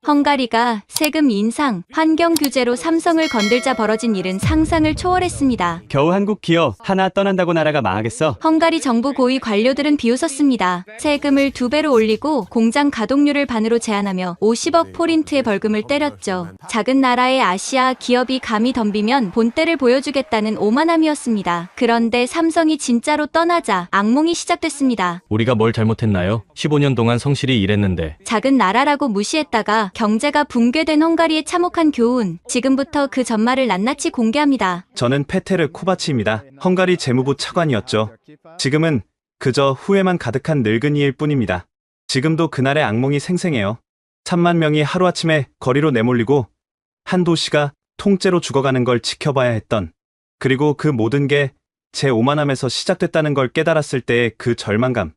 헝가리가 세금 인상, 환경 규제로 삼성을 건들자 벌어진 일은 상상을 초월했습니다. 겨우 한국 기업 하나 떠난다고 나라가 망하겠어? 헝가리 정부 고위 관료들은 비웃었습니다. 세금을 2배로 올리고 공장 가동률을 반으로 제한하며 50억 포린트의 벌금을 때렸죠. 작은 나라의 아시아 기업이 감히 덤비면 본때를 보여주겠다는 오만함이었습니다. 그런데 삼성이 진짜로 떠나자 악몽이 시작됐습니다. 우리가 뭘 잘못했나요? 15년 동안 성실히 일했는데. 작은 나라라고 무시했다가 경제가 붕괴된 헝가리의 참혹한 교훈. 지금부터 그 전말을 낱낱이 공개합니다. 저는 페테르 코바치입니다. 헝가리 재무부 차관이었죠. 지금은 그저 후회만 가득한 늙은이일 뿐입니다. 지금도 그날의 악몽이 생생해요. 3만 명이 하루아침에 거리로 내몰리고 한 도시가 통째로 죽어가는 걸 지켜봐야 했던, 그리고 그 모든 게 제 오만함에서 시작됐다는 걸 깨달았을 때의 그 절망감.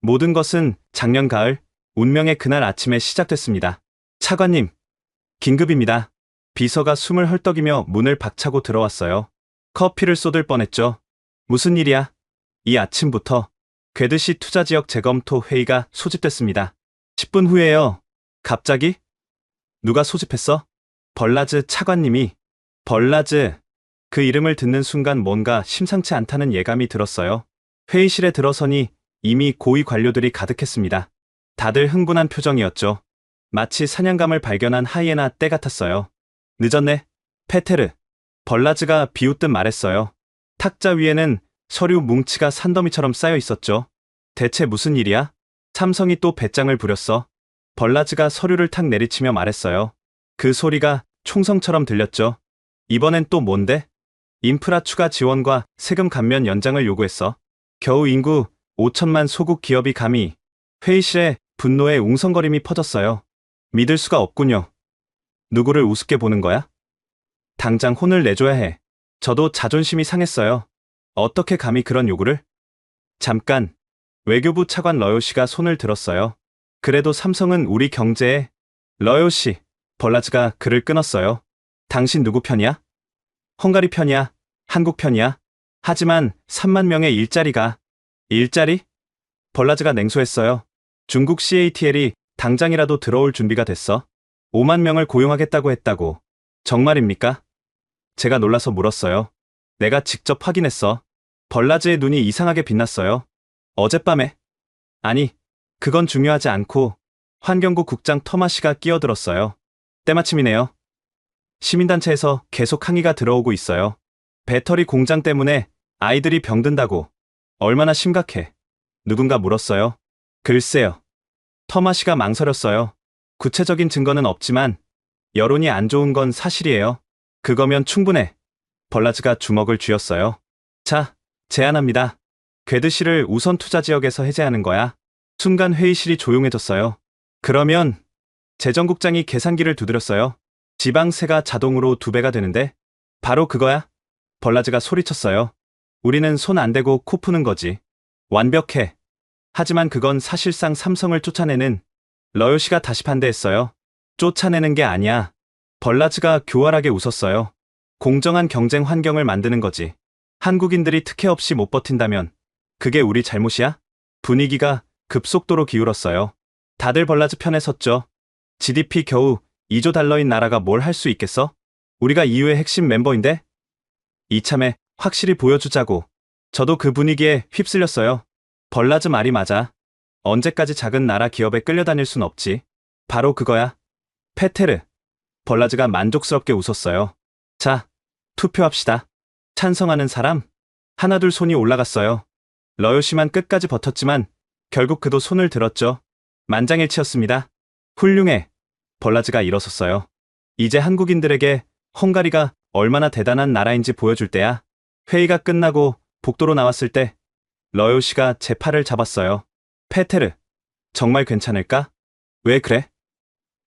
모든 것은 작년 가을 운명의 그날 아침에 시작됐습니다. 차관님, 긴급입니다. 비서가 숨을 헐떡이며 문을 박차고 들어왔어요. 커피를 쏟을 뻔했죠. 무슨 일이야? 이 아침부터. 괴드시 투자지역 재검토 회의가 소집됐습니다. 10분 후에요. 갑자기? 누가 소집했어? 벌라즈 차관님이. 벌라즈. 그 이름을 듣는 순간 뭔가 심상치 않다는 예감이 들었어요. 회의실에 들어서니 이미 고위 관료들이 가득했습니다. 다들 흥분한 표정이었죠. 마치 사냥감을 발견한 하이에나 떼 같았어요. 늦었네, 페테르. 벌라즈가 비웃듯 말했어요. 탁자 위에는 서류 뭉치가 산더미처럼 쌓여 있었죠. 대체 무슨 일이야? 삼성이 또 배짱을 부렸어. 벌라즈가 서류를 탁 내리치며 말했어요. 그 소리가 총성처럼 들렸죠. 이번엔 또 뭔데? 인프라 추가 지원과 세금 감면 연장을 요구했어. 겨우 인구 5천만 소국 기업이 감히. 회의실에 분노의 웅성거림이 퍼졌어요. 믿을 수가 없군요. 누구를 우습게 보는 거야? 당장 혼을 내줘야 해. 저도 자존심이 상했어요. 어떻게 감히 그런 요구를? 잠깐. 외교부 차관 러요 씨가 손을 들었어요. 그래도 삼성은 우리 경제에. 러요 씨. 벌라즈가 그를 끊었어요. 당신 누구 편이야? 헝가리 편이야? 한국 편이야? 하지만 3만 명의 일자리가. 일자리? 벌라즈가 냉소했어요. 중국 CATL이 당장이라도 들어올 준비가 됐어. 5만 명을 고용하겠다고 했다고. 정말입니까? 제가 놀라서 물었어요. 내가 직접 확인했어. 벌라즈의 눈이 이상하게 빛났어요. 어젯밤에? 아니, 그건 중요하지 않고 환경부 국장 터마시가 끼어들었어요. 때마침이네요. 시민단체에서 계속 항의가 들어오고 있어요. 배터리 공장 때문에 아이들이 병든다고. 얼마나 심각해? 누군가 물었어요. 글쎄요. 터마시가 망설였어요. 구체적인 증거는 없지만 여론이 안 좋은 건 사실이에요. 그거면 충분해. 벌라즈가 주먹을 쥐었어요. 자, 제안합니다. 괴드시를 우선 투자 지역에서 해제하는 거야. 순간 회의실이 조용해졌어요. 그러면 재정국장이 계산기를 두드렸어요. 지방세가 자동으로 2배가 되는데? 바로 그거야? 벌라즈가 소리쳤어요. 우리는 손 안 대고 코 푸는 거지. 완벽해. 하지만 그건 사실상 삼성을 쫓아내는. 러요 씨가 다시 반대했어요. 쫓아내는 게 아니야. 벌라즈가 교활하게 웃었어요. 공정한 경쟁 환경을 만드는 거지. 한국인들이 특혜 없이 못 버틴다면 그게 우리 잘못이야? 분위기가 급속도로 기울었어요. 다들 벌라즈 편에 섰죠. GDP 겨우 2조 달러인 나라가 뭘 할 수 있겠어? 우리가 EU의 핵심 멤버인데? 이참에 확실히 보여주자고. 저도 그 분위기에 휩쓸렸어요. 벌라즈 말이 맞아. 언제까지 작은 나라 기업에 끌려다닐 순 없지. 바로 그거야. 페테르. 벌라즈가 만족스럽게 웃었어요. 자, 투표합시다. 찬성하는 사람? 하나둘 손이 올라갔어요. 러요 씨만 끝까지 버텼지만 결국 그도 손을 들었죠. 만장일치였습니다. 훌륭해. 벌라즈가 일어섰어요. 이제 한국인들에게 헝가리가 얼마나 대단한 나라인지 보여줄 때야. 회의가 끝나고 복도로 나왔을 때 러요 씨가 제 팔을 잡았어요. 페테르, 정말 괜찮을까? 왜 그래?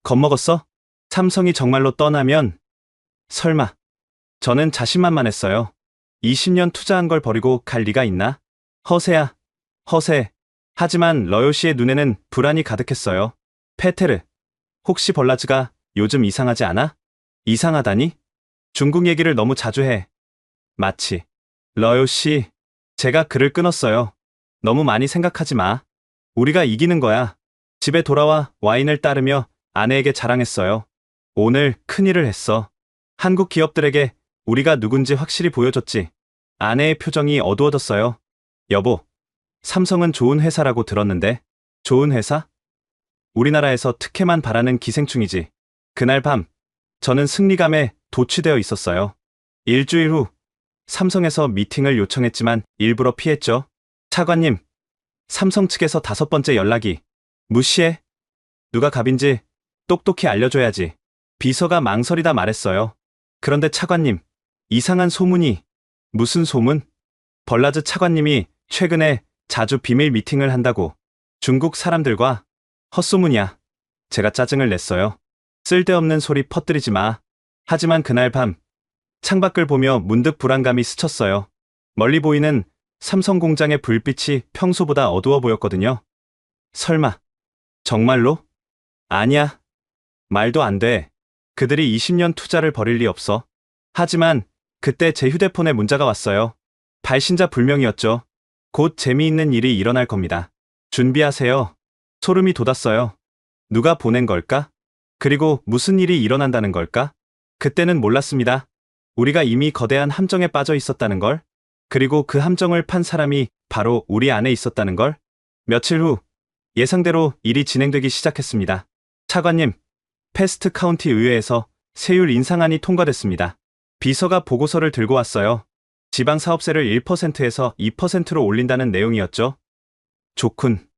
겁먹었어? 삼성이 정말로 떠나면? 설마. 저는 자신만만했어요. 20년 투자한 걸 버리고 갈 리가 있나? 허세야. 허세. 하지만 러요 씨의 눈에는 불안이 가득했어요. 페테르, 혹시 벌라즈가 요즘 이상하지 않아? 이상하다니? 중국 얘기를 너무 자주 해. 마치. 러요 씨, 제가 그를 끊었어요. 너무 많이 생각하지 마. 우리가 이기는 거야. 집에 돌아와 와인을 따르며 아내에게 자랑했어요. 오늘 큰일을 했어. 한국 기업들에게 우리가 누군지 확실히 보여줬지. 아내의 표정이 어두워졌어요. 여보, 삼성은 좋은 회사라고 들었는데. 좋은 회사? 우리나라에서 특혜만 바라는 기생충이지. 그날 밤, 저는 승리감에 도취되어 있었어요. 일주일 후, 삼성에서 미팅을 요청했지만 일부러 피했죠. 차관님, 삼성 측에서 5번째 연락이. 무시해? 누가 갑인지 똑똑히 알려줘야지. 비서가 망설이다 말했어요. 그런데 차관님, 이상한 소문이. 무슨 소문? 벌라즈 차관님이 최근에 자주 비밀 미팅을 한다고. 중국 사람들과. 헛소문이야. 제가 짜증을 냈어요. 쓸데없는 소리 퍼뜨리지 마. 하지만 그날 밤, 창밖을 보며 문득 불안감이 스쳤어요. 멀리 보이는 삼성 공장의 불빛이 평소보다 어두워 보였거든요. 설마, 정말로? 아니야. 말도 안 돼. 그들이 20년 투자를 벌일 리 없어. 하지만 그때 제 휴대폰에 문자가 왔어요. 발신자 불명이었죠. 곧 재미있는 일이 일어날 겁니다. 준비하세요. 소름이 돋았어요. 누가 보낸 걸까? 그리고 무슨 일이 일어난다는 걸까? 그때는 몰랐습니다. 우리가 이미 거대한 함정에 빠져 있었다는 걸. 그리고 그 함정을 판 사람이 바로 우리 안에 있었다는 걸. 며칠 후, 예상대로 일이 진행되기 시작했습니다. 차관님, 패스트 카운티 의회에서 세율 인상안이 통과됐습니다. 비서가 보고서를 들고 왔어요. 지방사업세를 1%에서 2%로 올린다는 내용이었죠. 좋군.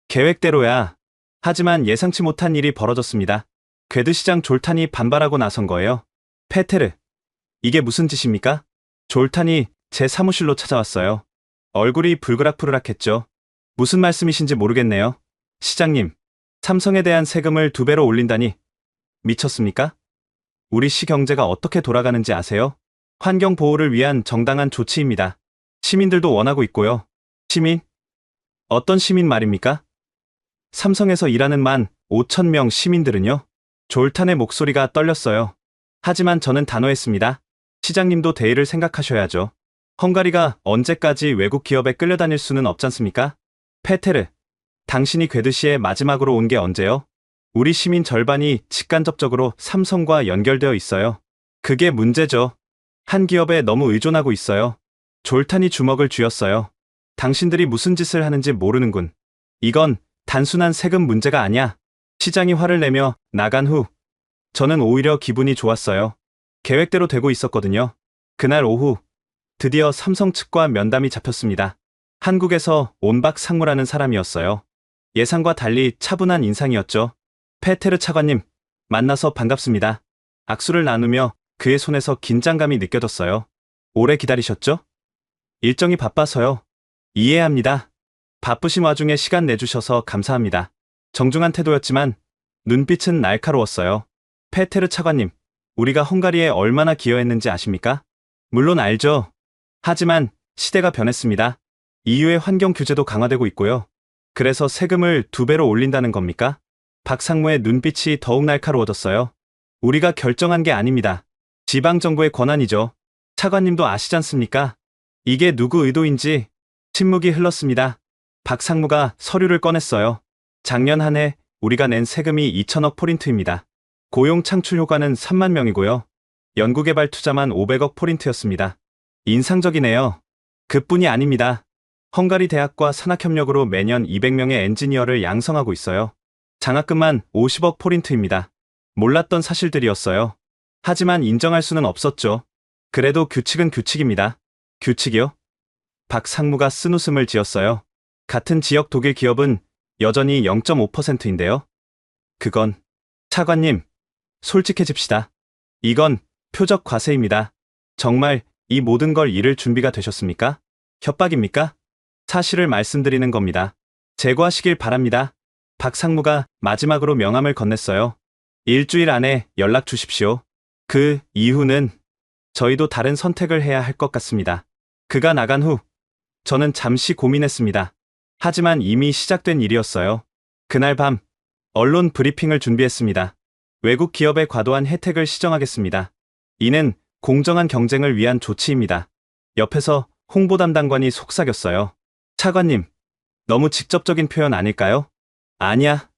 계획대로야. 하지만 예상치 못한 일이 벌어졌습니다. 괴드시장 졸탄이 반발하고 나선 거예요. 페테르, 이게 무슨 짓입니까? 졸탄이 제 사무실로 찾아왔어요. 얼굴이 불그락불그락했죠. 무슨 말씀이신지 모르겠네요. 시장님, 삼성에 대한 세금을 2배로 올린다니. 미쳤습니까? 우리 시 경제가 어떻게 돌아가는지 아세요? 환경 보호를 위한 정당한 조치입니다. 시민들도 원하고 있고요. 시민? 어떤 시민 말입니까? 삼성에서 일하는 15,000명 시민들은요? 졸탄의 목소리가 떨렸어요. 하지만 저는 단호했습니다. 시장님도 대의를 생각하셔야죠. 헝가리가 언제까지 외국 기업에 끌려다닐 수는 없잖습니까? 페테르, 당신이 괴드시에 마지막으로 온 게 언제요? 우리 시민 절반이 직간접적으로 삼성과 연결되어 있어요. 그게 문제죠. 한 기업에 너무 의존하고 있어요. 졸탄이 주먹을 쥐었어요. 당신들이 무슨 짓을 하는지 모르는군. 이건 단순한 세금 문제가 아니야. 시장이 화를 내며 나간 후, 저는 오히려 기분이 좋았어요. 계획대로 되고 있었거든요. 그날 오후, 드디어 삼성 측과 면담이 잡혔습니다. 한국에서 온박 상무라는 사람이었어요. 예상과 달리 차분한 인상이었죠. 페테르 차관님, 만나서 반갑습니다. 악수를 나누며 그의 손에서 긴장감이 느껴졌어요. 오래 기다리셨죠? 일정이 바빠서요. 이해합니다. 바쁘신 와중에 시간 내주셔서 감사합니다. 정중한 태도였지만 눈빛은 날카로웠어요. 페테르 차관님, 우리가 헝가리에 얼마나 기여했는지 아십니까? 물론 알죠. 하지만 시대가 변했습니다. EU의 환경 규제도 강화되고 있고요. 그래서 세금을 2배로 올린다는 겁니까? 박 상무의 눈빛이 더욱 날카로워졌어요. 우리가 결정한 게 아닙니다. 지방정부의 권한이죠. 차관님도 아시지 않습니까? 이게 누구 의도인지. 침묵이 흘렀습니다. 박 상무가 서류를 꺼냈어요. 작년 한 해 우리가 낸 세금이 2천억 포린트입니다. 고용 창출 효과는 3만 명이고요. 연구개발 투자만 500억 포린트였습니다. 인상적이네요. 그뿐이 아닙니다. 헝가리 대학과 산학협력으로 매년 200명의 엔지니어를 양성하고 있어요. 장학금만 50억 포린트입니다. 몰랐던 사실들이었어요. 하지만 인정할 수는 없었죠. 그래도 규칙은 규칙입니다. 규칙이요? 박 상무가 쓴웃음을 지었어요. 같은 지역 독일 기업은 여전히 0.5%인데요. 그건, 차관님, 솔직해집시다. 이건 표적 과세입니다. 정말 이 모든 걸 잃을 준비가 되셨습니까? 협박입니까? 사실을 말씀드리는 겁니다. 제거하시길 바랍니다. 박 상무가 마지막으로 명함을 건넸어요. 일주일 안에 연락 주십시오. 그 이후는 저희도 다른 선택을 해야 할 것 같습니다. 그가 나간 후 저는 잠시 고민했습니다. 하지만 이미 시작된 일이었어요. 그날 밤 언론 브리핑을 준비했습니다. 외국 기업의 과도한 혜택을 시정하겠습니다. 이는 공정한 경쟁을 위한 조치입니다. 옆에서 홍보 담당관이 속삭였어요. 차관님, 너무 직접적인 표현 아닐까요? 아니야.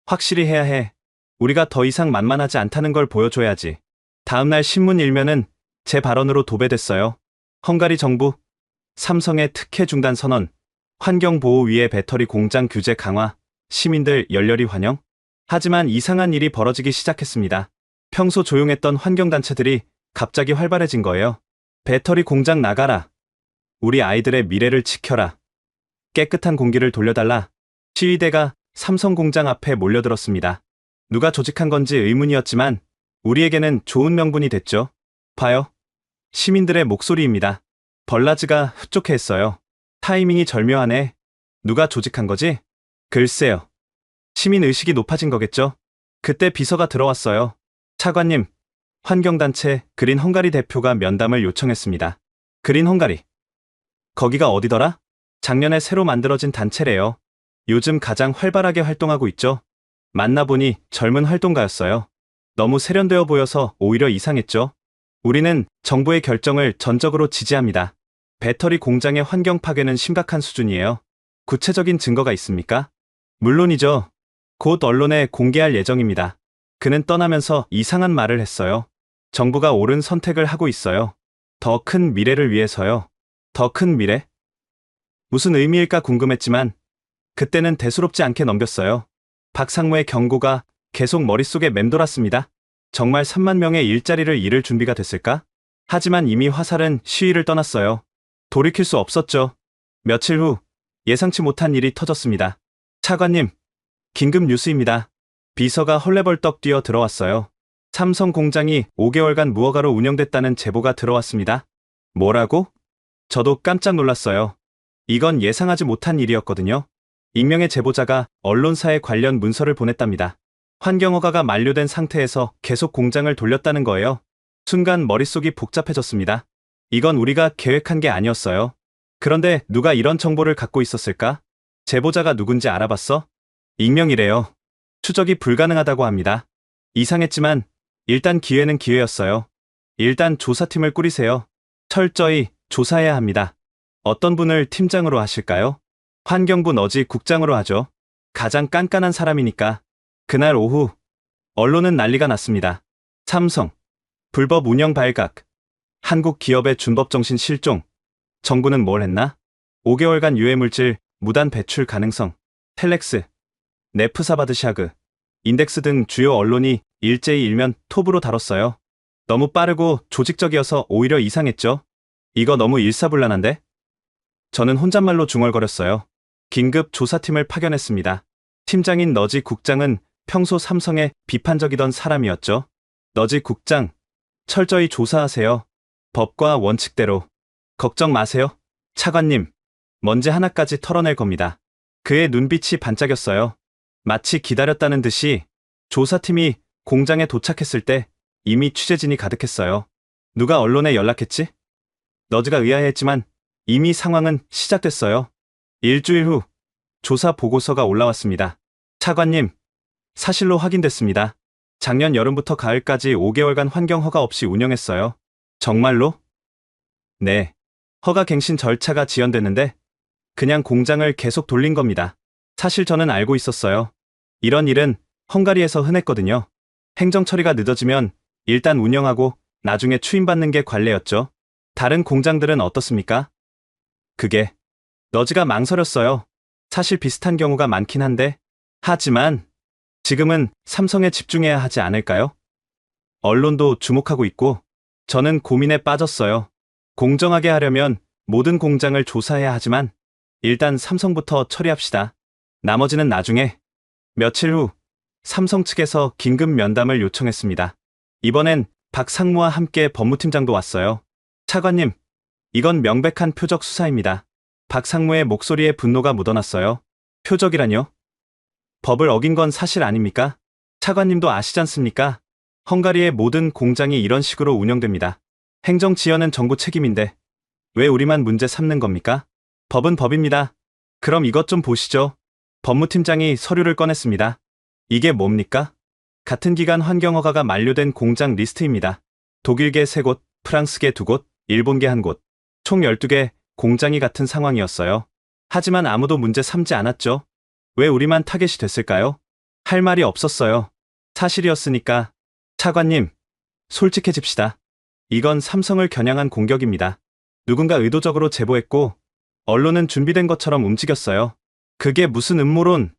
확실히 해야 해. 우리가 더 이상 만만하지 않다는 걸 보여줘야지. 다음날 신문 일면은 제 발언으로 도배됐어요. 헝가리 정부, 삼성의 특혜 중단 선언, 환경보호위의 배터리 공장 규제 강화, 시민들 열렬히 환영. 하지만 이상한 일이 벌어지기 시작했습니다. 평소 조용했던 환경단체들이 갑자기 활발해진 거예요. 배터리 공장 나가라. 우리 아이들의 미래를 지켜라. 깨끗한 공기를 돌려달라. 시위대가 삼성 공장 앞에 몰려들었습니다. 누가 조직한 건지 의문이었지만 우리에게는 좋은 명분이 됐죠. 봐요. 시민들의 목소리입니다. 벌라즈가 흡족해했어요. 타이밍이 절묘하네. 누가 조직한 거지? 글쎄요. 시민의식이 높아진 거겠죠? 그때 비서가 들어왔어요. 차관님, 환경단체 그린 헝가리 대표가 면담을 요청했습니다. 그린 헝가리. 거기가 어디더라? 작년에 새로 만들어진 단체래요. 요즘 가장 활발하게 활동하고 있죠. 만나보니 젊은 활동가였어요. 너무 세련되어 보여서 오히려 이상했죠. 우리는 정부의 결정을 전적으로 지지합니다. 배터리 공장의 환경 파괴는 심각한 수준이에요. 구체적인 증거가 있습니까? 물론이죠. 곧 언론에 공개할 예정입니다. 그는 떠나면서 이상한 말을 했어요. 정부가 옳은 선택을 하고 있어요. 더 큰 미래를 위해서요. 더 큰 미래? 무슨 의미일까 궁금했지만 그때는 대수롭지 않게 넘겼어요. 박상무의 경고가 계속 머릿속에 맴돌았습니다. 정말 3만 명의 일자리를 잃을 준비가 됐을까? 하지만 이미 화살은 시위를 떠났어요. 돌이킬 수 없었죠. 며칠 후 예상치 못한 일이 터졌습니다. 차관님, 긴급 뉴스입니다. 비서가 헐레벌떡 뛰어 들어왔어요. 삼성 공장이 5개월간 무허가로 운영됐다는 제보가 들어왔습니다. 뭐라고? 저도 깜짝 놀랐어요. 이건 예상하지 못한 일이었거든요. 익명의 제보자가 언론사에 관련 문서를 보냈답니다. 환경허가가 만료된 상태에서 계속 공장을 돌렸다는 거예요. 순간 머릿속이 복잡해졌습니다. 이건 우리가 계획한 게 아니었어요. 그런데 누가 이런 정보를 갖고 있었을까? 제보자가 누군지 알아봤어? 익명이래요. 추적이 불가능하다고 합니다. 이상했지만 일단 기회는 기회였어요. 일단 조사팀을 꾸리세요. 철저히 조사해야 합니다. 어떤 분을 팀장으로 하실까요? 환경부 너지 국장으로 하죠. 가장 깐깐한 사람이니까. 그날 오후 언론은 난리가 났습니다. 삼성, 불법 운영 발각, 한국 기업의 준법정신 실종. 정부는 뭘 했나? 5개월간 유해물질 무단 배출 가능성, 텔렉스, 네프사바드샤그, 인덱스 등 주요 언론이 일제히 일면 톱으로 다뤘어요. 너무 빠르고 조직적이어서 오히려 이상했죠. 이거 너무 일사불란한데? 저는 혼잣말로 중얼거렸어요. 긴급 조사팀을 파견했습니다. 팀장인 너지 국장은 평소 삼성에 비판적이던 사람이었죠. 너지 국장, 철저히 조사하세요. 법과 원칙대로. 걱정 마세요. 차관님, 먼지 하나까지 털어낼 겁니다. 그의 눈빛이 반짝였어요. 마치 기다렸다는 듯이. 조사팀이 공장에 도착했을 때 이미 취재진이 가득했어요. 누가 언론에 연락했지? 너즈가 의아해했지만 이미 상황은 시작됐어요. 일주일 후 조사 보고서가 올라왔습니다. 차관님, 사실로 확인됐습니다. 작년 여름부터 가을까지 5개월간 환경 허가 없이 운영했어요. 정말로? 네. 허가 갱신 절차가 지연됐는데 그냥 공장을 계속 돌린 겁니다. 사실 저는 알고 있었어요. 이런 일은 헝가리에서 흔했거든요. 행정 처리가 늦어지면 일단 운영하고 나중에 추임받는 게 관례였죠. 다른 공장들은 어떻습니까? 그게 너즈가 망설였어요. 사실 비슷한 경우가 많긴 한데 하지만 지금은 삼성에 집중해야 하지 않을까요? 언론도 주목하고 있고 저는 고민에 빠졌어요. 공정하게 하려면 모든 공장을 조사해야 하지만 일단 삼성부터 처리합시다. 나머지는 나중에. 며칠 후 삼성 측에서 긴급 면담을 요청했습니다. 이번엔 박상무와 함께 법무팀장도 왔어요. 차관님, 이건 명백한 표적 수사입니다. 박상무의 목소리에 분노가 묻어났어요. 표적이라뇨? 법을 어긴 건 사실 아닙니까? 차관님도 아시지 않습니까? 헝가리의 모든 공장이 이런 식으로 운영됩니다. 행정 지연은 정부 책임인데 왜 우리만 문제 삼는 겁니까? 법은 법입니다. 그럼 이것 좀 보시죠. 법무팀장이 서류를 꺼냈습니다. 이게 뭡니까? 같은 기간 환경허가가 만료된 공장 리스트입니다. 독일계 3곳, 프랑스계 2곳, 일본계 1곳, 총 12개 공장이 같은 상황이었어요. 하지만 아무도 문제 삼지 않았죠. 왜 우리만 타겟이 됐을까요? 할 말이 없었어요. 사실이었으니까. 차관님, 솔직해집시다. 이건 삼성을 겨냥한 공격입니다. 누군가 의도적으로 제보했고, 언론은 준비된 것처럼 움직였어요. 그게 무슨 음모론?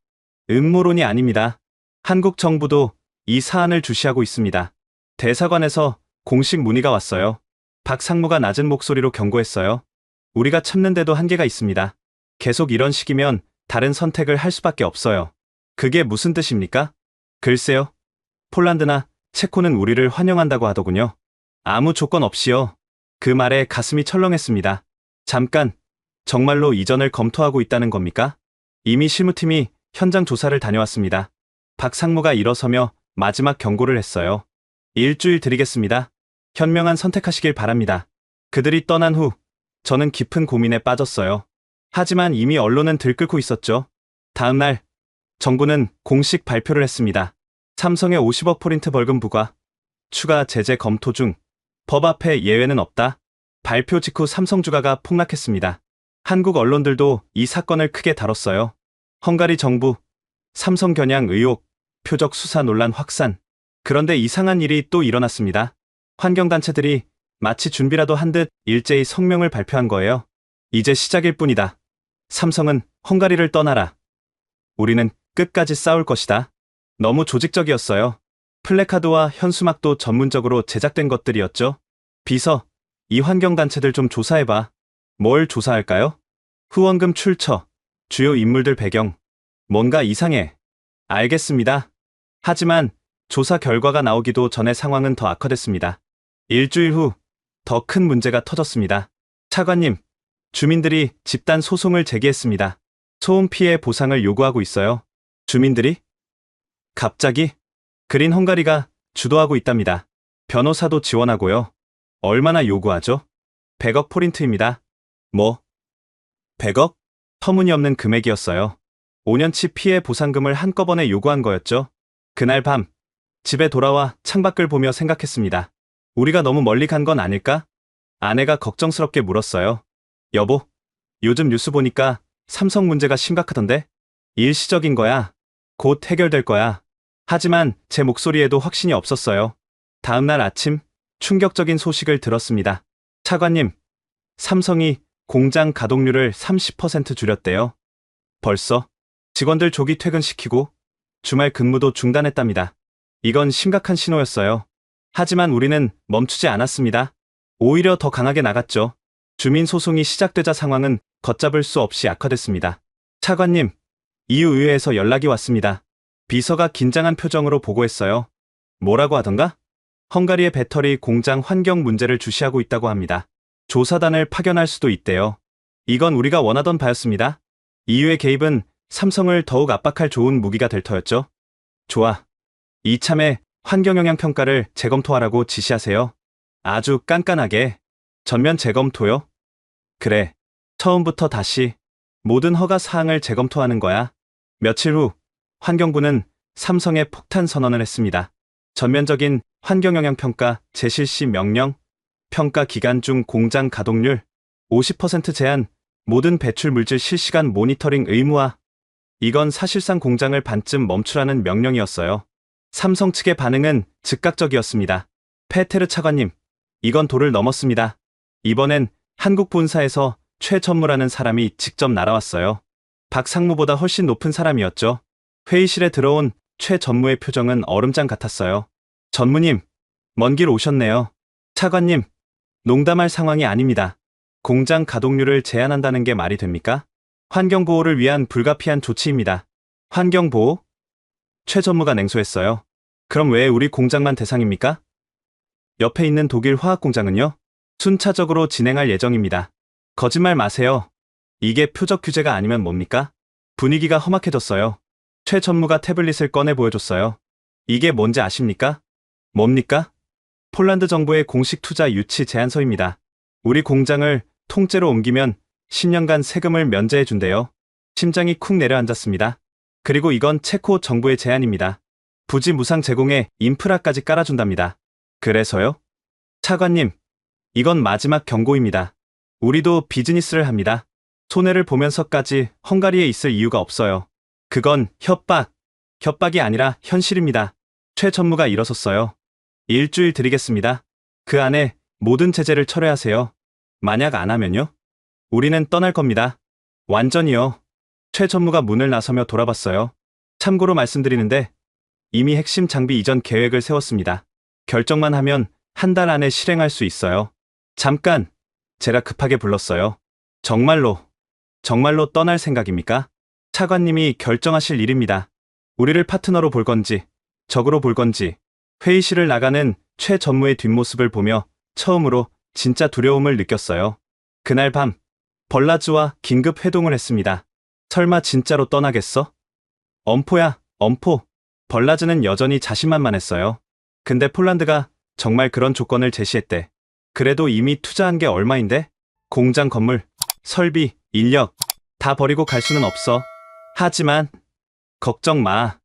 음모론이 아닙니다. 한국 정부도 이 사안을 주시하고 있습니다. 대사관에서 공식 문의가 왔어요. 박 상무가 낮은 목소리로 경고했어요. 우리가 참는데도 한계가 있습니다. 계속 이런 식이면 다른 선택을 할 수밖에 없어요. 그게 무슨 뜻입니까? 글쎄요. 폴란드나 체코는 우리를 환영한다고 하더군요. 아무 조건 없이요. 그 말에 가슴이 철렁했습니다. 잠깐, 정말로 이전을 검토하고 있다는 겁니까? 이미 실무팀이 현장 조사를 다녀왔습니다. 박 상무가 일어서며 마지막 경고를 했어요. 일주일 드리겠습니다. 현명한 선택하시길 바랍니다. 그들이 떠난 후 저는 깊은 고민에 빠졌어요. 하지만 이미 언론은 들끓고 있었죠. 다음 날 정부는 공식 발표를 했습니다. 삼성의 50억 포인트 벌금 부과, 추가 제재 검토 중, 법 앞에 예외는 없다. 발표 직후 삼성 주가가 폭락했습니다. 한국 언론들도 이 사건을 크게 다뤘어요. 헝가리 정부, 삼성 겨냥 의혹, 표적 수사 논란 확산. 그런데 이상한 일이 또 일어났습니다. 환경단체들이 마치 준비라도 한 듯 일제히 성명을 발표한 거예요. 이제 시작일 뿐이다. 삼성은 헝가리를 떠나라. 우리는 끝까지 싸울 것이다. 너무 조직적이었어요. 플래카드와 현수막도 전문적으로 제작된 것들이었죠. 비서, 이 환경단체들 좀 조사해봐. 뭘 조사할까요? 후원금 출처, 주요 인물들 배경. 뭔가 이상해. 알겠습니다. 하지만 조사 결과가 나오기도 전에 상황은 더 악화됐습니다. 일주일 후 더 큰 문제가 터졌습니다. 차관님, 주민들이 집단 소송을 제기했습니다. 소음 피해 보상을 요구하고 있어요. 주민들이? 갑자기? 그린 헝가리가 주도하고 있답니다. 변호사도 지원하고요. 얼마나 요구하죠? 100억 포인트입니다. 뭐? 100억? 터무니없는 금액이었어요. 5년치 피해 보상금을 한꺼번에 요구한 거였죠. 그날 밤, 집에 돌아와 창밖을 보며 생각했습니다. 우리가 너무 멀리 간 건 아닐까? 아내가 걱정스럽게 물었어요. 여보, 요즘 뉴스 보니까 삼성 문제가 심각하던데? 일시적인 거야. 곧 해결될 거야. 하지만 제 목소리에도 확신이 없었어요. 다음 날 아침, 충격적인 소식을 들었습니다. 차관님, 삼성이 공장 가동률을 30% 줄였대요. 벌써? 직원들 조기 퇴근시키고 주말 근무도 중단했답니다. 이건 심각한 신호였어요. 하지만 우리는 멈추지 않았습니다. 오히려 더 강하게 나갔죠. 주민 소송이 시작되자 상황은 걷잡을 수 없이 악화됐습니다. 차관님, EU 의회에서 연락이 왔습니다. 비서가 긴장한 표정으로 보고했어요. 뭐라고 하던가? 헝가리의 배터리 공장 환경 문제를 주시하고 있다고 합니다. 조사단을 파견할 수도 있대요. 이건 우리가 원하던 바였습니다. EU의 개입은 삼성을 더욱 압박할 좋은 무기가 될 터였죠. 좋아. 이참에 환경영향평가를 재검토하라고 지시하세요. 아주 깐깐하게. 전면 재검토요? 그래. 처음부터 다시 모든 허가 사항을 재검토하는 거야. 며칠 후 환경부는 삼성에 폭탄 선언을 했습니다. 전면적인 환경영향평가 재실시 명령, 평가 기간 중 공장 가동률 50% 제한, 모든 배출 물질 실시간 모니터링 의무화. 이건 사실상 공장을 반쯤 멈추라는 명령이었어요. 삼성 측의 반응은 즉각적이었습니다. 페테르 차관님, 이건 도를 넘었습니다. 이번엔 한국 본사에서 최 전무라는 사람이 직접 날아왔어요. 박 상무보다 훨씬 높은 사람이었죠. 회의실에 들어온 최 전무의 표정은 얼음장 같았어요. 전무님, 먼 길 오셨네요. 차관님, 농담할 상황이 아닙니다. 공장 가동률을 제한한다는 게 말이 됩니까? 환경보호를 위한 불가피한 조치입니다. 환경보호? 최 전무가 냉소했어요. 그럼 왜 우리 공장만 대상입니까? 옆에 있는 독일 화학공장은요? 순차적으로 진행할 예정입니다. 거짓말 마세요. 이게 표적 규제가 아니면 뭡니까? 분위기가 험악해졌어요. 최 전무가 태블릿을 꺼내 보여줬어요. 이게 뭔지 아십니까? 뭡니까? 폴란드 정부의 공식 투자 유치 제안서입니다. 우리 공장을 통째로 옮기면 10년간 세금을 면제해준대요. 심장이 쿵 내려앉았습니다. 그리고 이건 체코 정부의 제안입니다. 부지 무상 제공에 인프라까지 깔아준답니다. 그래서요? 차관님, 이건 마지막 경고입니다. 우리도 비즈니스를 합니다. 손해를 보면서까지 헝가리에 있을 이유가 없어요. 그건 협박. 협박이 아니라 현실입니다. 최 전무가 일어섰어요. 일주일 드리겠습니다. 그 안에 모든 제재를 철회하세요. 만약 안 하면요? 우리는 떠날 겁니다. 완전히요. 최 전무가 문을 나서며 돌아봤어요. 참고로 말씀드리는데 이미 핵심 장비 이전 계획을 세웠습니다. 결정만 하면 한 달 안에 실행할 수 있어요. 잠깐, 제가 급하게 불렀어요. 정말로 떠날 생각입니까? 차관님이 결정하실 일입니다. 우리를 파트너로 볼 건지, 적으로 볼 건지, 회의실을 나가는 최 전무의 뒷모습을 보며 처음으로 진짜 두려움을 느꼈어요. 그날 밤, 벌라즈와 긴급 회동을 했습니다. 설마 진짜로 떠나겠어? 엄포야, 엄포. 벌라즈는 여전히 자신만만했어요. 근데 폴란드가 정말 그런 조건을 제시했대. 그래도 이미 투자한 게 얼마인데? 공장 건물, 설비, 인력 다 버리고 갈 수는 없어. 하지만 걱정 마.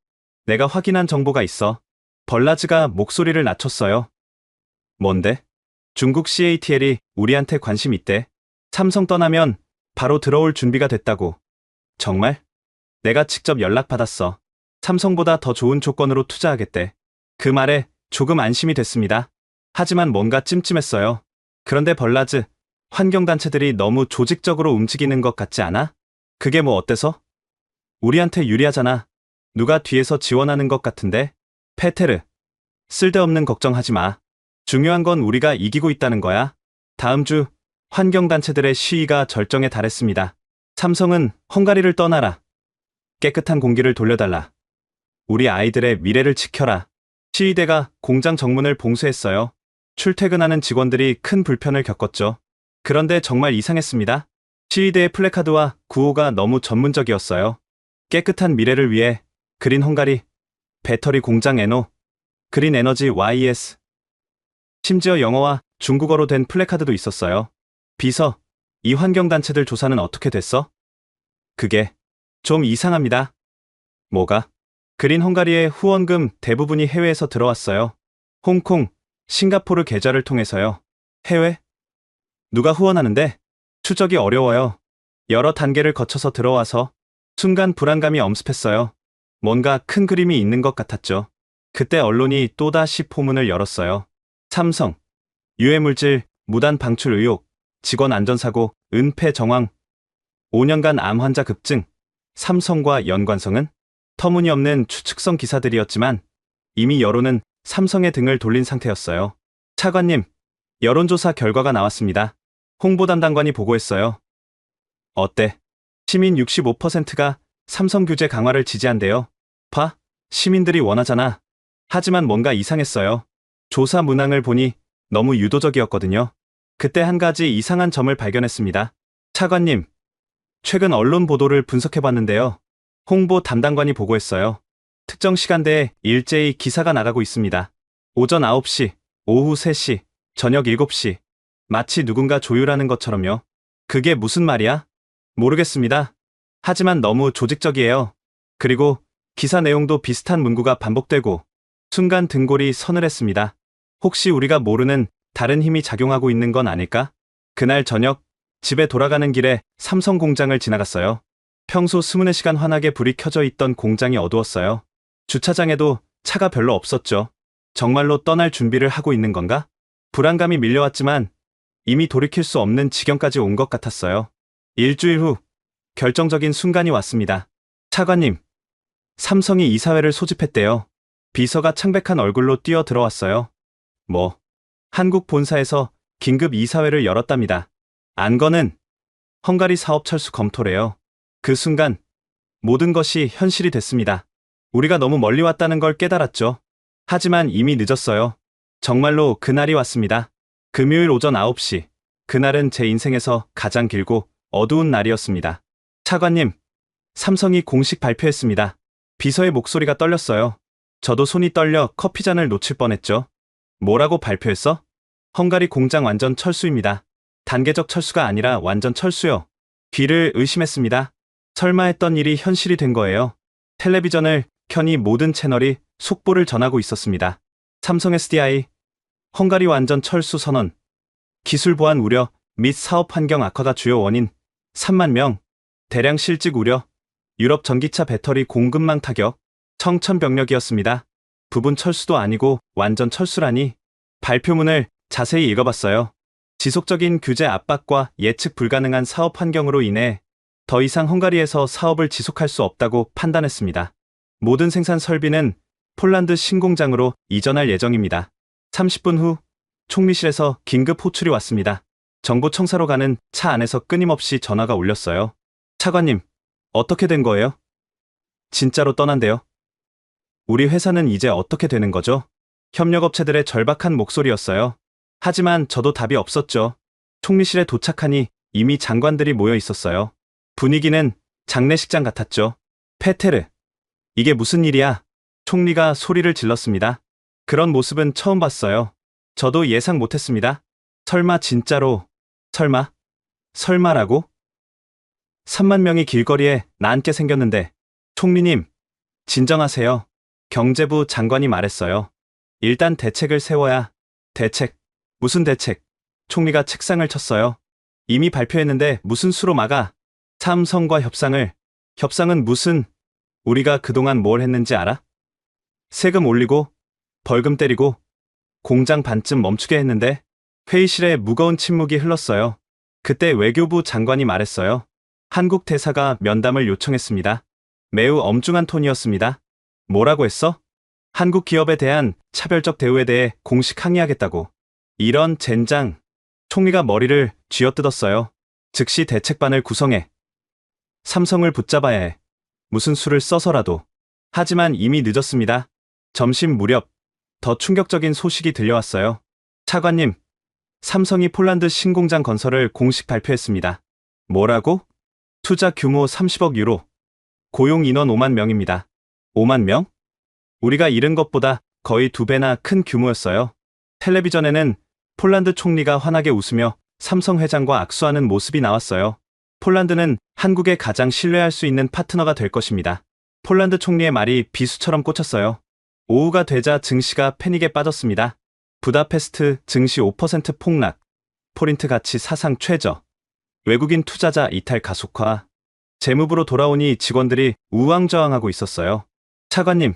내가 확인한 정보가 있어. 벌라즈가 목소리를 낮췄어요. 뭔데? 중국 CATL이 우리한테 관심 있대. 삼성 떠나면 바로 들어올 준비가 됐다고. 정말? 내가 직접 연락받았어. 삼성보다 더 좋은 조건으로 투자하겠대. 그 말에 조금 안심이 됐습니다. 하지만 뭔가 찜찜했어요. 그런데 벌라즈, 환경단체들이 너무 조직적으로 움직이는 것 같지 않아? 그게 뭐 어때서? 우리한테 유리하잖아. 누가 뒤에서 지원하는 것 같은데? 페테르, 쓸데없는 걱정하지 마. 중요한 건 우리가 이기고 있다는 거야. 다음 주 환경단체들의 시위가 절정에 달했습니다. 삼성은 헝가리를 떠나라. 깨끗한 공기를 돌려달라. 우리 아이들의 미래를 지켜라. 시위대가 공장 정문을 봉쇄했어요. 출퇴근하는 직원들이 큰 불편을 겪었죠. 그런데 정말 이상했습니다. 시위대의 플래카드와 구호가 너무 전문적이었어요. 깨끗한 미래를 위해 그린 헝가리, 배터리 공장 에노, 그린 에너지 YES. 심지어 영어와 중국어로 된 플래카드도 있었어요. 비서, 이 환경단체들 조사는 어떻게 됐어? 그게 좀 이상합니다. 뭐가? 그린 헝가리의 후원금 대부분이 해외에서 들어왔어요. 홍콩, 싱가포르 계좌를 통해서요. 해외? 누가 후원하는데? 추적이 어려워요. 여러 단계를 거쳐서 들어와서 순간 불안감이 엄습했어요. 뭔가 큰 그림이 있는 것 같았죠. 그때 언론이 또다시 포문을 열었어요. 삼성, 유해물질, 무단 방출 의혹, 직원 안전사고, 은폐 정황, 5년간 암 환자 급증, 삼성과 연관성은? 터무니없는 추측성 기사들이었지만 이미 여론은 삼성의 등을 돌린 상태였어요. 차관님, 여론조사 결과가 나왔습니다. 홍보 담당관이 보고했어요. 어때? 시민 65%가 삼성 규제 강화를 지지한대요. 봐, 시민들이 원하잖아. 하지만 뭔가 이상했어요. 조사 문항을 보니 너무 유도적이었거든요. 그때 한 가지 이상한 점을 발견했습니다. 차관님, 최근 언론 보도를 분석해봤는데요. 홍보 담당관이 보고했어요. 특정 시간대에 일제히 기사가 나가고 있습니다. 오전 9시, 오후 3시, 저녁 7시. 마치 누군가 조율하는 것처럼요. 그게 무슨 말이야? 모르겠습니다. 하지만 너무 조직적이에요. 그리고 기사 내용도 비슷한 문구가 반복되고 순간 등골이 서늘했습니다. 혹시 우리가 모르는 다른 힘이 작용하고 있는 건 아닐까? 그날 저녁 집에 돌아가는 길에 삼성 공장을 지나갔어요. 평소 스무네 시간 환하게 불이 켜져 있던 공장이 어두웠어요. 주차장에도 차가 별로 없었죠. 정말로 떠날 준비를 하고 있는 건가? 불안감이 밀려왔지만 이미 돌이킬 수 없는 지경까지 온 것 같았어요. 일주일 후 결정적인 순간이 왔습니다. 차관님, 삼성이 이사회를 소집했대요. 비서가 창백한 얼굴로 뛰어 들어왔어요. 뭐? 한국 본사에서 긴급 이사회를 열었답니다. 안건은 헝가리 사업 철수 검토래요. 그 순간 모든 것이 현실이 됐습니다. 우리가 너무 멀리 왔다는 걸 깨달았죠. 하지만 이미 늦었어요. 정말로 그날이 왔습니다. 금요일 오전 9시. 그날은 제 인생에서 가장 길고 어두운 날이었습니다. 차관님, 삼성이 공식 발표했습니다. 비서의 목소리가 떨렸어요. 저도 손이 떨려 커피잔을 놓칠 뻔했죠. 뭐라고 발표했어? 헝가리 공장 완전 철수입니다. 단계적 철수가 아니라 완전 철수요. 귀를 의심했습니다. 설마 했던 일이 현실이 된 거예요. 텔레비전을 켜니 모든 채널이 속보를 전하고 있었습니다. 삼성 SDI, 헝가리 완전 철수 선언, 기술 보안 우려 및 사업 환경 악화가 주요 원인, 3만 명, 대량 실직 우려, 유럽 전기차 배터리 공급망 타격, 청천벽력이었습니다. 부분 철수도 아니고 완전 철수라니. 발표문을 자세히 읽어봤어요. 지속적인 규제 압박과 예측 불가능한 사업 환경으로 인해 더 이상 헝가리에서 사업을 지속할 수 없다고 판단했습니다. 모든 생산 설비는 폴란드 신공장으로 이전할 예정입니다. 30분 후 총리실에서 긴급 호출이 왔습니다. 정보 청사로 가는 차 안에서 끊임없이 전화가 울렸어요. 차관님, 어떻게 된 거예요? 진짜로 떠난대요. 우리 회사는 이제 어떻게 되는 거죠? 협력업체들의 절박한 목소리였어요. 하지만 저도 답이 없었죠. 총리실에 도착하니 이미 장관들이 모여 있었어요. 분위기는 장례식장 같았죠. 페테르, 이게 무슨 일이야? 총리가 소리를 질렀습니다. 그런 모습은 처음 봤어요. 저도 예상 못했습니다. 설마 진짜로, 설마라고? 3만 명이 길거리에 나앉게 생겼는데, 총리님, 진정하세요. 경제부 장관이 말했어요. 일단 대책을 세워야. 대책? 무슨 대책? 총리가 책상을 쳤어요. 이미 발표했는데 무슨 수로 막아? 삼성과 협상은 무슨, 우리가 그동안 뭘 했는지 알아? 세금 올리고, 벌금 때리고, 공장 반쯤 멈추게 했는데, 회의실에 무거운 침묵이 흘렀어요. 그때 외교부 장관이 말했어요. 한국 대사가 면담을 요청했습니다. 매우 엄중한 톤이었습니다. 뭐라고 했어? 한국 기업에 대한 차별적 대우에 대해 공식 항의하겠다고. 이런 젠장. 총리가 머리를 쥐어뜯었어요. 즉시 대책반을 구성해. 삼성을 붙잡아야 해. 무슨 수를 써서라도. 하지만 이미 늦었습니다. 점심 무렵 더 충격적인 소식이 들려왔어요. 차관님, 삼성이 폴란드 신공장 건설을 공식 발표했습니다. 뭐라고? 투자 규모 30억 유로. 고용 인원 5만 명입니다. 5만 명? 우리가 잃은 것보다 거의 2배나 큰 규모였어요. 텔레비전에는 폴란드 총리가 환하게 웃으며 삼성 회장과 악수하는 모습이 나왔어요. 폴란드는 한국의 가장 신뢰할 수 있는 파트너가 될 것입니다. 폴란드 총리의 말이 비수처럼 꽂혔어요. 오후가 되자 증시가 패닉에 빠졌습니다. 부다페스트 증시 5% 폭락, 포린트 가치 사상 최저, 외국인 투자자 이탈 가속화, 재무부로 돌아오니 직원들이 우왕좌왕하고 있었어요. 차관님,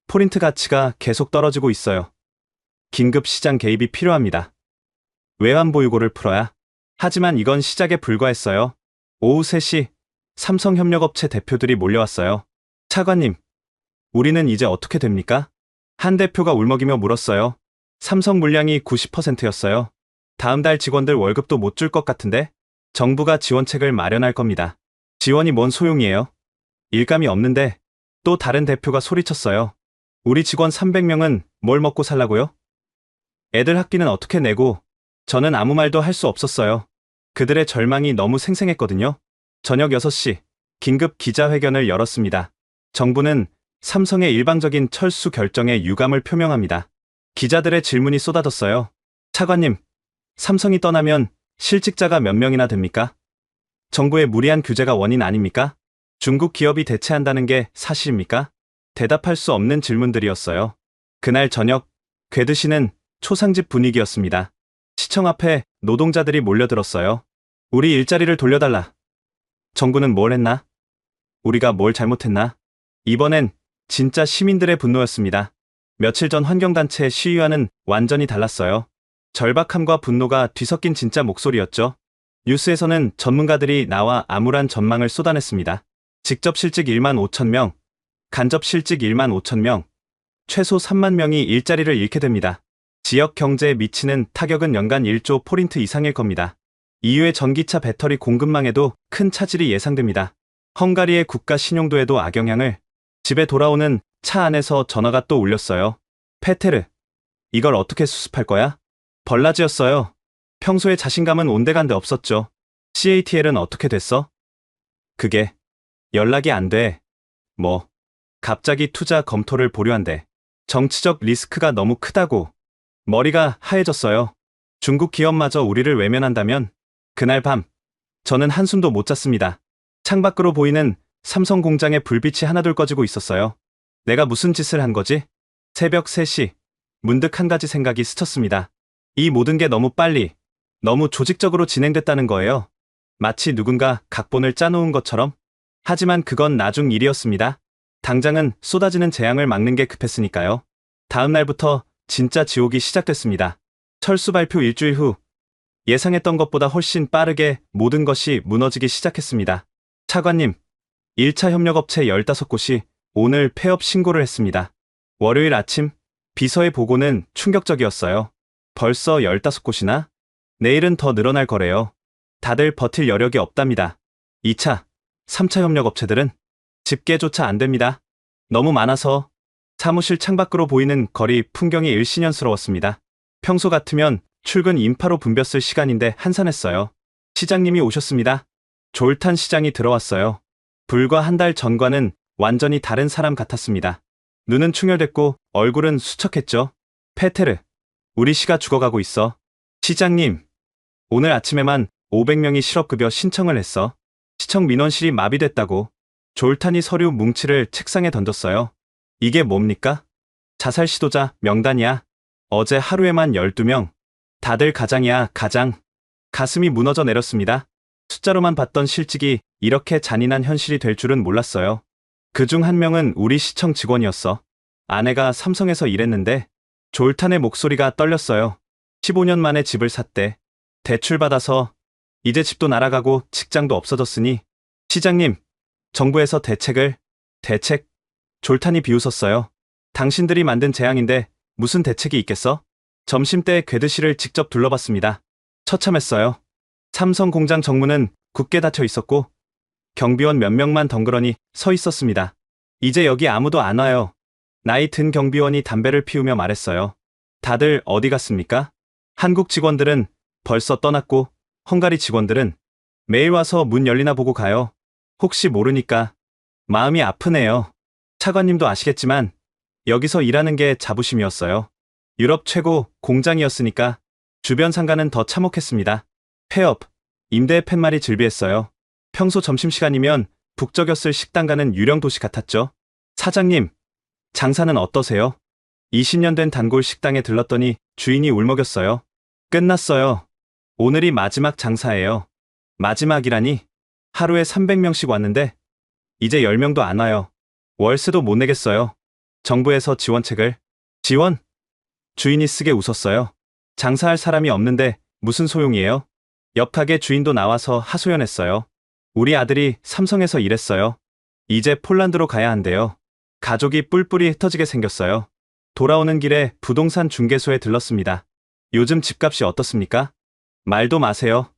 포린트 가치가 계속 떨어지고 있어요. 긴급 시장 개입이 필요합니다. 외환 보유고를 풀어야. 하지만 이건 시작에 불과했어요. 오후 3시 삼성협력업체 대표들이 몰려왔어요. 차관님, 우리는 이제 어떻게 됩니까? 한 대표가 울먹이며 물었어요. 삼성 물량이 90%였어요. 다음 달 직원들 월급도 못 줄 것 같은데? 정부가 지원책을 마련할 겁니다. 지원이 뭔 소용이에요? 일감이 없는데. 또 다른 대표가 소리쳤어요. 우리 직원 300명은 뭘 먹고 살라고요? 애들 학비는 어떻게 내고. 저는 아무 말도 할 수 없었어요. 그들의 절망이 너무 생생했거든요. 저녁 6시 긴급 기자회견을 열었습니다. 정부는 삼성의 일방적인 철수 결정에 유감을 표명합니다. 기자들의 질문이 쏟아졌어요. 차관님, 삼성이 떠나면 실직자가 몇 명이나 됩니까? 정부의 무리한 규제가 원인 아닙니까? 중국 기업이 대체한다는 게 사실입니까? 대답할 수 없는 질문들이었어요. 그날 저녁, 괴드시는 초상집 분위기였습니다. 시청 앞에 노동자들이 몰려들었어요. 우리 일자리를 돌려달라. 정부는 뭘 했나? 우리가 뭘 잘못했나? 이번엔 진짜 시민들의 분노였습니다. 며칠 전 환경단체의 시위와는 완전히 달랐어요. 절박함과 분노가 뒤섞인 진짜 목소리였죠. 뉴스에서는 전문가들이 나와 암울한 전망을 쏟아냈습니다. 직접 실직 1만 5천 명, 간접 실직 1만 5천 명, 최소 3만 명이 일자리를 잃게 됩니다. 지역 경제에 미치는 타격은 연간 1조 포린트 이상일 겁니다. EU의 전기차 배터리 공급망에도 큰 차질이 예상됩니다. 헝가리의 국가 신용도에도 악영향을. 집에 돌아오는 차 안에서 전화가 또 울렸어요. 페테르, 이걸 어떻게 수습할 거야? 벌라지였어요. 평소에 자신감은 온데간데 없었죠. CATL은 어떻게 됐어? 그게 연락이 안 돼. 뭐, 갑자기 투자 검토를 보류한대. 정치적 리스크가 너무 크다고. 머리가 하얘졌어요. 중국 기업마저 우리를 외면한다면? 그날 밤, 저는 한숨도 못 잤습니다. 창밖으로 보이는 삼성 공장에 불빛이 하나둘 꺼지고 있었어요. 내가 무슨 짓을 한 거지? 새벽 3시, 문득 한 가지 생각이 스쳤습니다. 이 모든 게 너무 빨리, 너무 조직적으로 진행됐다는 거예요. 마치 누군가 각본을 짜놓은 것처럼. 하지만 그건 나중 일이었습니다. 당장은 쏟아지는 재앙을 막는 게 급했으니까요. 다음 날부터 진짜 지옥이 시작됐습니다. 철수 발표 일주일 후 예상했던 것보다 훨씬 빠르게 모든 것이 무너지기 시작했습니다. 차관님, 1차 협력업체 15곳이 오늘 폐업 신고를 했습니다. 월요일 아침 비서의 보고는 충격적이었어요. 벌써 15곳이나? 내일은 더 늘어날 거래요. 다들 버틸 여력이 없답니다. 2차, 3차 협력업체들은 집계조차 안 됩니다. 너무 많아서 사무실 창밖으로 보이는 거리 풍경이 일신연스러웠습니다. 평소 같으면 출근 인파로 붐볐을 시간인데 한산했어요. 시장님이 오셨습니다. 졸탄 시장이 들어왔어요. 불과 한 달 전과는 완전히 다른 사람 같았습니다. 눈은 충혈됐고 얼굴은 수척했죠. 페테르, 우리 시가 죽어가고 있어. 시장님, 오늘 아침에만 500명이 실업급여 신청을 했어. 시청 민원실이 마비됐다고. 졸탄이 서류 뭉치를 책상에 던졌어요. 이게 뭡니까? 자살 시도자 명단이야. 어제 하루에만 12명. 다들 가장이야, 가장. 가슴이 무너져 내렸습니다. 숫자로만 봤던 실직이 이렇게 잔인한 현실이 될 줄은 몰랐어요. 그중 한 명은 우리 시청 직원이었어. 아내가 삼성에서 일했는데 졸탄의 목소리가 떨렸어요. 15년 만에 집을 샀대. 대출받아서 이제 집도 날아가고 직장도 없어졌으니 시장님, 정부에서 대책? 졸탄이 비웃었어요. 당신들이 만든 재앙인데 무슨 대책이 있겠어? 점심때 괴드실을 직접 둘러봤습니다. 처참했어요. 삼성 공장 정문은 굳게 닫혀 있었고 경비원 몇 명만 덩그러니 서 있었습니다. 이제 여기 아무도 안 와요. 나이 든 경비원이 담배를 피우며 말했어요. 다들 어디 갔습니까? 한국 직원들은 벌써 떠났고 헝가리 직원들은 매일 와서 문 열리나 보고 가요. 혹시 모르니까. 마음이 아프네요. 차관님도 아시겠지만 여기서 일하는 게 자부심이었어요. 유럽 최고 공장이었으니까 주변 상가는 더 참혹했습니다. 폐업, 임대의 팻말이 즐비했어요. 평소 점심시간이면 북적였을 식당가는 유령 도시 같았죠. 사장님, 장사는 어떠세요? 20년 된 단골 식당에 들렀더니 주인이 울먹였어요. 끝났어요. 오늘이 마지막 장사예요. 마지막이라니? 하루에 300명씩 왔는데 이제 10명도 안 와요. 월세도 못 내겠어요. 정부에서 지원책을. 지원? 주인이 쓰게 웃었어요. 장사할 사람이 없는데 무슨 소용이에요? 옆 가게 주인도 나와서 하소연했어요. 우리 아들이 삼성에서 일했어요. 이제 폴란드로 가야 한대요. 가족이 뿔뿔이 흩어지게 생겼어요. 돌아오는 길에 부동산 중개소에 들렀습니다. 요즘 집값이 어떻습니까? 말도 마세요.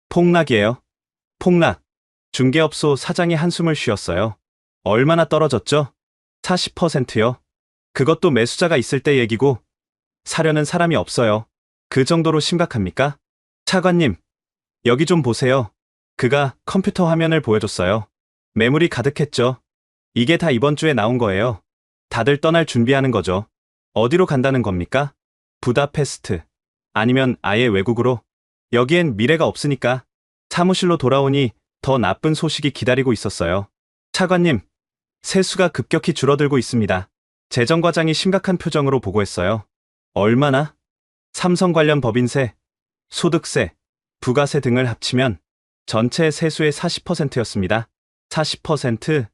폭락이에요. 폭락. 중개업소 사장이 한숨을 쉬었어요. 얼마나 떨어졌죠? 40%요. 그것도 매수자가 있을 때 얘기고 사려는 사람이 없어요. 그 정도로 심각합니까? 차관님, 여기 좀 보세요. 그가 컴퓨터 화면을 보여줬어요. 매물이 가득했죠. 이게 다 이번 주에 나온 거예요. 다들 떠날 준비하는 거죠. 어디로 간다는 겁니까? 부다페스트. 아니면 아예 외국으로? 여기엔 미래가 없으니까. 사무실로 돌아오니 더 나쁜 소식이 기다리고 있었어요. 차관님, 세수가 급격히 줄어들고 있습니다. 재정과장이 심각한 표정으로 보고했어요. 얼마나? 삼성 관련 법인세, 소득세, 부가세 등을 합치면 전체 세수의 40%였습니다. 40%?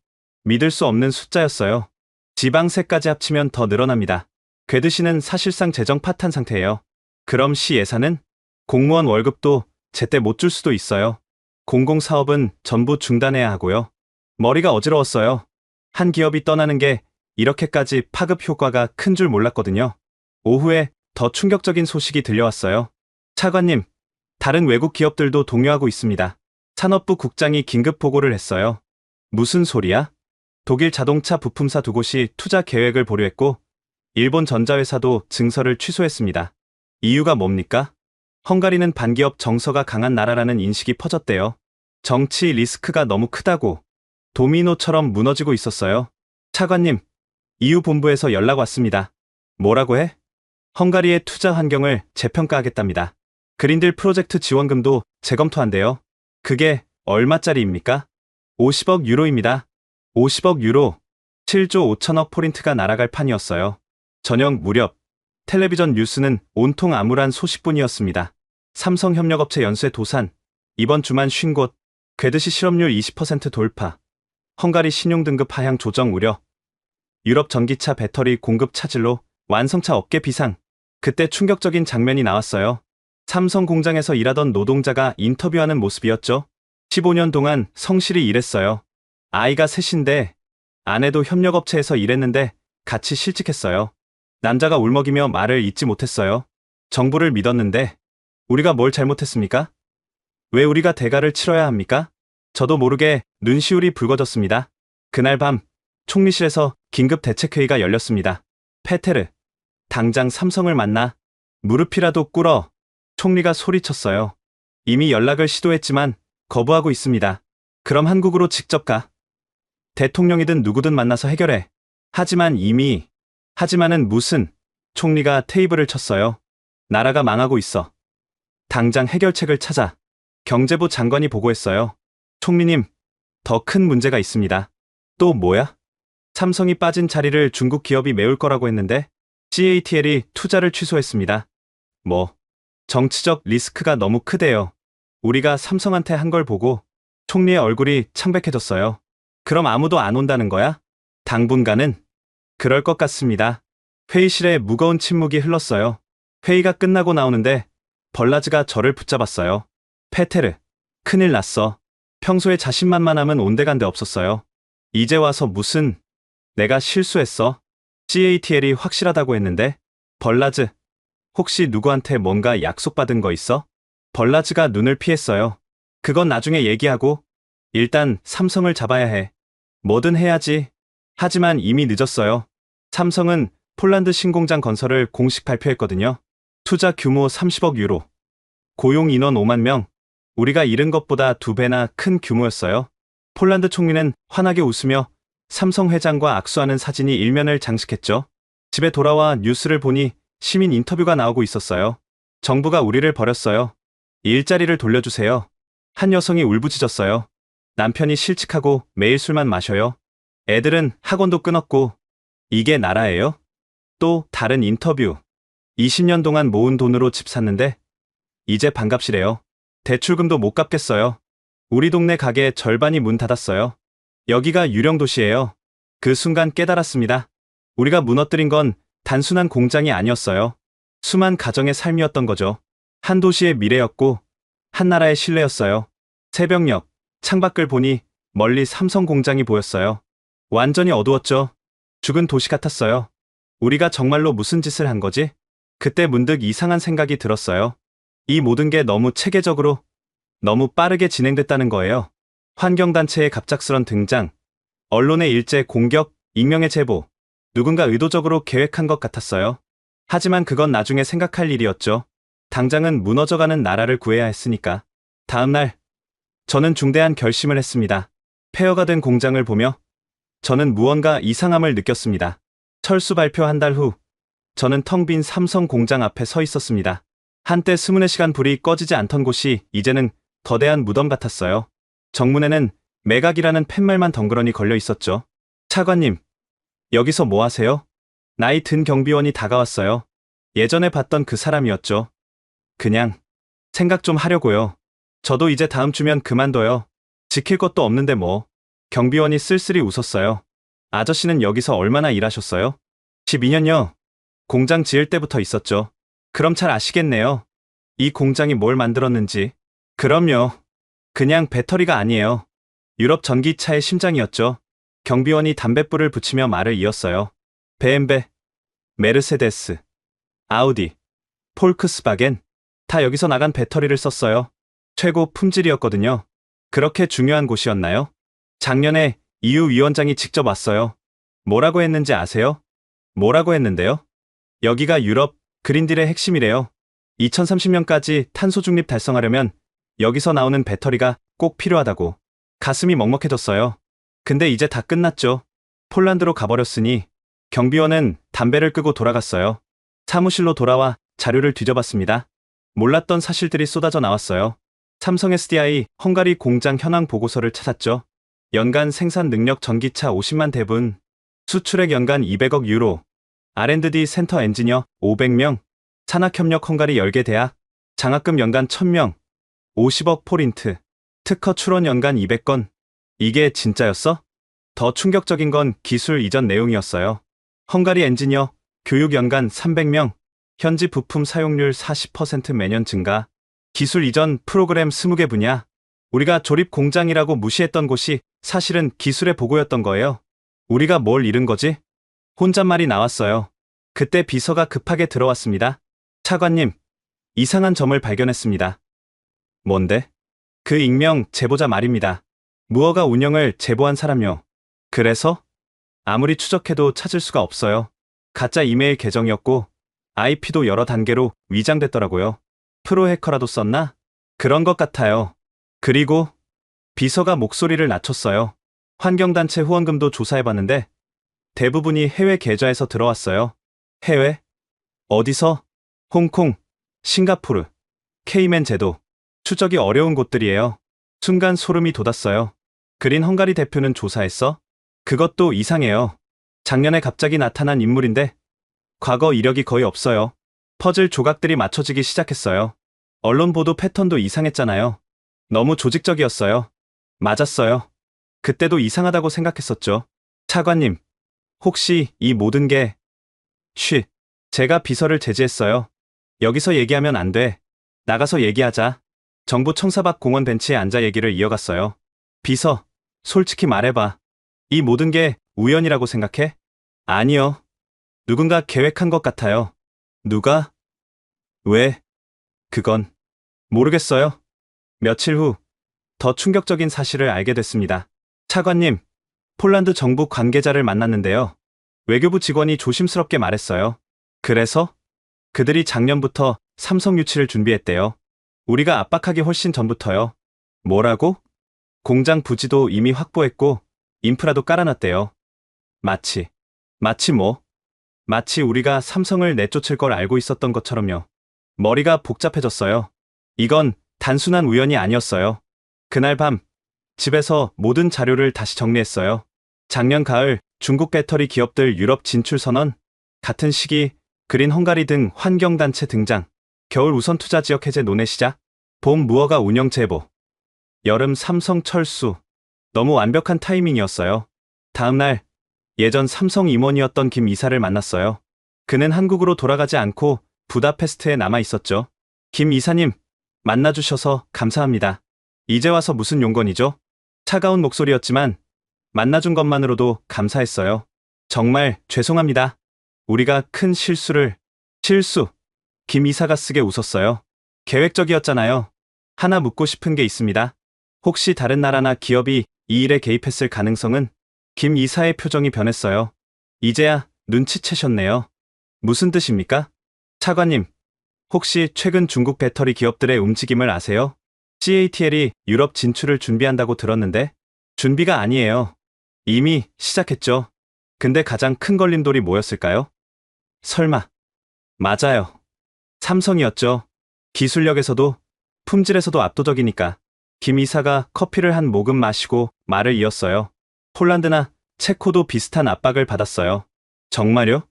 믿을 수 없는 숫자였어요. 지방세까지 합치면 더 늘어납니다. 괴드시는 사실상 재정 파탄 상태예요. 그럼 시 예산은? 공무원 월급도 제때 못 줄 수도 있어요. 공공사업은 전부 중단해야 하고요. 머리가 어지러웠어요. 한 기업이 떠나는 게 이렇게까지 파급 효과가 큰 줄 몰랐거든요. 오후에 더 충격적인 소식이 들려왔어요. 차관님, 다른 외국 기업들도 동요하고 있습니다. 산업부 국장이 긴급 보고를 했어요. 무슨 소리야? 독일 자동차 부품사 2곳이 투자 계획을 보류했고 일본 전자회사도 증설을 취소했습니다. 이유가 뭡니까? 헝가리는 반기업 정서가 강한 나라라는 인식이 퍼졌대요. 정치 리스크가 너무 크다고. 도미노처럼 무너지고 있었어요. 차관님, EU 본부에서 연락 왔습니다. 뭐라고 해? 헝가리의 투자 환경을 재평가하겠답니다. 그린딜 프로젝트 지원금도 재검토한대요. 그게 얼마짜리입니까? 50억 유로입니다. 50억 유로. 7조 5천억 포린트가 날아갈 판이었어요. 저녁 무렵 텔레비전 뉴스는 온통 암울한 소식뿐이었습니다. 삼성협력업체 연쇄 도산, 이번 주만 50곳, 괴드시 실업률 20% 돌파, 헝가리 신용등급 하향 조정 우려, 유럽 전기차 배터리 공급 차질로 완성차 업계 비상. 그때 충격적인 장면이 나왔어요. 삼성 공장에서 일하던 노동자가 인터뷰하는 모습이었죠. 15년 동안 성실히 일했어요. 아이가 셋인데 아내도 협력업체에서 일했는데 같이 실직했어요. 남자가 울먹이며 말을 잇지 못했어요. 정부를 믿었는데 우리가 뭘 잘못했습니까? 왜 우리가 대가를 치러야 합니까? 저도 모르게 눈시울이 붉어졌습니다. 그날 밤 총리실에서 긴급 대책회의가 열렸습니다. 페테르, 당장 삼성을 만나 무릎이라도 꿇어. 총리가 소리쳤어요. 이미 연락을 시도했지만 거부하고 있습니다. 그럼 한국으로 직접 가. 대통령이든 누구든 만나서 해결해. 하지만은 무슨. 총리가 테이블을 쳤어요. 나라가 망하고 있어. 당장 해결책을 찾아. 경제부 장관이 보고했어요. 총리님, 더 큰 문제가 있습니다. 또 뭐야? 삼성이 빠진 자리를 중국 기업이 메울 거라고 했는데 CATL이 투자를 취소했습니다. 정치적 리스크가 너무 크대요. 우리가 삼성한테 한 걸 보고 총리의 얼굴이 창백해졌어요. 그럼 아무도 안 온다는 거야? 당분간은? 그럴 것 같습니다. 회의실에 무거운 침묵이 흘렀어요. 회의가 끝나고 나오는데 벌라즈가 저를 붙잡았어요. 페테르, 큰일 났어. 평소에 자신만만함은 온데간데 없었어요. 이제 와서 무슨. 내가 실수했어. CATL이 확실하다고 했는데. 벌라즈, 혹시 누구한테 뭔가 약속받은 거 있어? 벌라즈가 눈을 피했어요. 그건 나중에 얘기하고 일단 삼성을 잡아야 해. 뭐든 해야지. 하지만 이미 늦었어요. 삼성은 폴란드 신공장 건설을 공식 발표했거든요. 투자 규모 30억 유로. 고용 인원 5만 명. 우리가 잃은 것보다 2배나 큰 규모였어요. 폴란드 총리는 환하게 웃으며 삼성 회장과 악수하는 사진이 일면을 장식했죠. 집에 돌아와 뉴스를 보니 시민 인터뷰가 나오고 있었어요. 정부가 우리를 버렸어요. 일자리를 돌려주세요. 한 여성이 울부짖었어요. 남편이 실직하고 매일 술만 마셔요. 애들은 학원도 끊었고. 이게 나라예요? 또 다른 인터뷰. 20년 동안 모은 돈으로 집 샀는데 이제 반값이래요. 대출금도 못 갚겠어요. 우리 동네 가게 절반이 문 닫았어요. 여기가 유령 도시예요. 그 순간 깨달았습니다. 우리가 무너뜨린 건 단순한 공장이 아니었어요. 수만 가정의 삶이었던 거죠. 한 도시의 미래였고 한 나라의 신뢰였어요. 새벽녘 창밖을 보니 멀리 삼성 공장이 보였어요. 완전히 어두웠죠. 죽은 도시 같았어요. 우리가 정말로 무슨 짓을 한 거지? 그때 문득 이상한 생각이 들었어요. 이 모든 게 너무 체계적으로, 너무 빠르게 진행됐다는 거예요. 환경단체의 갑작스런 등장, 언론의 일제 공격, 익명의 제보. 누군가 의도적으로 계획한 것 같았어요. 하지만 그건 나중에 생각할 일이었죠. 당장은 무너져가는 나라를 구해야 했으니까. 다음 날, 저는 중대한 결심을 했습니다. 폐허가 된 공장을 보며 저는 무언가 이상함을 느꼈습니다. 철수 발표 한 달 후, 저는 텅 빈 삼성 공장 앞에 서 있었습니다. 한때 24시간 불이 꺼지지 않던 곳이 이제는 거대한 무덤 같았어요. 정문에는 매각이라는 팻말만 덩그러니 걸려 있었죠. 차관님, 여기서 뭐 하세요? 나이 든 경비원이 다가왔어요. 예전에 봤던 그 사람이었죠. 그냥 생각 좀 하려고요. 저도 이제 다음 주면 그만둬요. 지킬 것도 없는데 뭐. 경비원이 쓸쓸히 웃었어요. 아저씨는 여기서 얼마나 일하셨어요? 12년요. 공장 지을 때부터 있었죠. 그럼 잘 아시겠네요. 이 공장이 뭘 만들었는지. 그럼요. 그냥 배터리가 아니에요. 유럽 전기차의 심장이었죠. 경비원이 담뱃불을 붙이며 말을 이었어요. BMW, 메르세데스, 아우디, 폴크스바겐 다 여기서 나간 배터리를 썼어요. 최고 품질이었거든요. 그렇게 중요한 곳이었나요? 작년에 EU 위원장이 직접 왔어요. 뭐라고 했는지 아세요? 뭐라고 했는데요? 여기가 유럽 그린딜의 핵심이래요. 2030년까지 탄소 중립 달성하려면 여기서 나오는 배터리가 꼭 필요하다고. 가슴이 먹먹해졌어요. 근데 이제 다 끝났죠. 폴란드로 가버렸으니. 경비원은 담배를 끄고 돌아갔어요. 사무실로 돌아와 자료를 뒤져봤습니다. 몰랐던 사실들이 쏟아져 나왔어요. 삼성 SDI 헝가리 공장 현황 보고서를 찾았죠. 연간 생산 능력 전기차 50만 대분, 수출액 연간 200억 유로, R&D 센터 엔지니어 500명, 산학협력 헝가리 10개 대학, 장학금 연간 1000명, 50억 포린트, 특허 출원 연간 200건. 이게 진짜였어? 더 충격적인 건 기술 이전 내용이었어요. 헝가리 엔지니어 교육 연간 300명, 현지 부품 사용률 40% 매년 증가, 기술 이전 프로그램 20개 분야. 우리가 조립 공장이라고 무시했던 곳이 사실은 기술의 보고였던 거예요. 우리가 뭘 잃은 거지? 혼잣말이 나왔어요. 그때 비서가 급하게 들어왔습니다. 차관님, 이상한 점을 발견했습니다. 뭔데? 그 익명 제보자 말입니다. 무허가 운영을 제보한 사람요. 그래서? 아무리 추적해도 찾을 수가 없어요. 가짜 이메일 계정이었고 IP도 여러 단계로 위장됐더라고요. 프로 해커라도 썼나? 그런 것 같아요. 그리고 비서가 목소리를 낮췄어요. 환경단체 후원금도 조사해봤는데 대부분이 해외 계좌에서 들어왔어요. 해외? 어디서? 홍콩, 싱가포르, 케이맨 제도. 추적이 어려운 곳들이에요. 순간 소름이 돋았어요. 그린 헝가리 대표는 조사했어? 그것도 이상해요. 작년에 갑자기 나타난 인물인데 과거 이력이 거의 없어요. 퍼즐 조각들이 맞춰지기 시작했어요. 언론 보도 패턴도 이상했잖아요. 너무 조직적이었어요. 맞았어요. 그때도 이상하다고 생각했었죠. 차관님, 혹시 이 모든 게... 제가 비서를 제지했어요. 여기서 얘기하면 안 돼. 나가서 얘기하자. 정부 청사밖 공원 벤치에 앉아 얘기를 이어갔어요. 비서, 솔직히 말해봐. 이 모든 게 우연이라고 생각해? 아니요. 누군가 계획한 것 같아요. 누가? 왜? 그건 모르겠어요. 며칠 후 더 충격적인 사실을 알게 됐습니다. 차관님, 폴란드 정부 관계자를 만났는데요. 외교부 직원이 조심스럽게 말했어요. 그래서? 그들이 작년부터 삼성 유치를 준비했대요. 우리가 압박하기 훨씬 전부터요. 뭐라고? 공장 부지도 이미 확보했고 인프라도 깔아놨대요. 마치 뭐? 마치 우리가 삼성을 내쫓을 걸 알고 있었던 것처럼요. 머리가 복잡해졌어요. 이건 단순한 우연이 아니었어요. 그날 밤 집에서 모든 자료를 다시 정리했어요. 작년 가을 중국 배터리 기업들 유럽 진출 선언, 같은 시기 그린 헝가리 등 환경단체 등장, 겨울 우선 투자 지역 해제 논의 시작, 봄 무허가 운영 제보, 여름 삼성 철수. 너무 완벽한 타이밍이었어요. 다음 날 예전 삼성 임원이었던 김 이사를 만났어요. 그는 한국으로 돌아가지 않고 부다페스트에 남아 있었죠. 김 이사님, 만나주셔서 감사합니다. 이제 와서 무슨 용건이죠? 차가운 목소리였지만 만나준 것만으로도 감사했어요. 정말 죄송합니다. 우리가 큰 실수. 김 이사가 쓰게 웃었어요. 계획적이었잖아요. 하나 묻고 싶은 게 있습니다. 혹시 다른 나라나 기업이 이 일에 개입했을 가능성은? 김 이사의 표정이 변했어요. 이제야 눈치채셨네요. 무슨 뜻입니까? 차관님, 혹시 최근 중국 배터리 기업들의 움직임을 아세요? CATL이 유럽 진출을 준비한다고 들었는데? 준비가 아니에요. 이미 시작했죠. 근데 가장 큰 걸림돌이 뭐였을까요? 설마. 맞아요. 삼성이었죠. 기술력에서도 품질에서도 압도적이니까. 김 이사가 커피를 한 모금 마시고 말을 이었어요. 폴란드나 체코도 비슷한 압박을 받았어요. 정말요?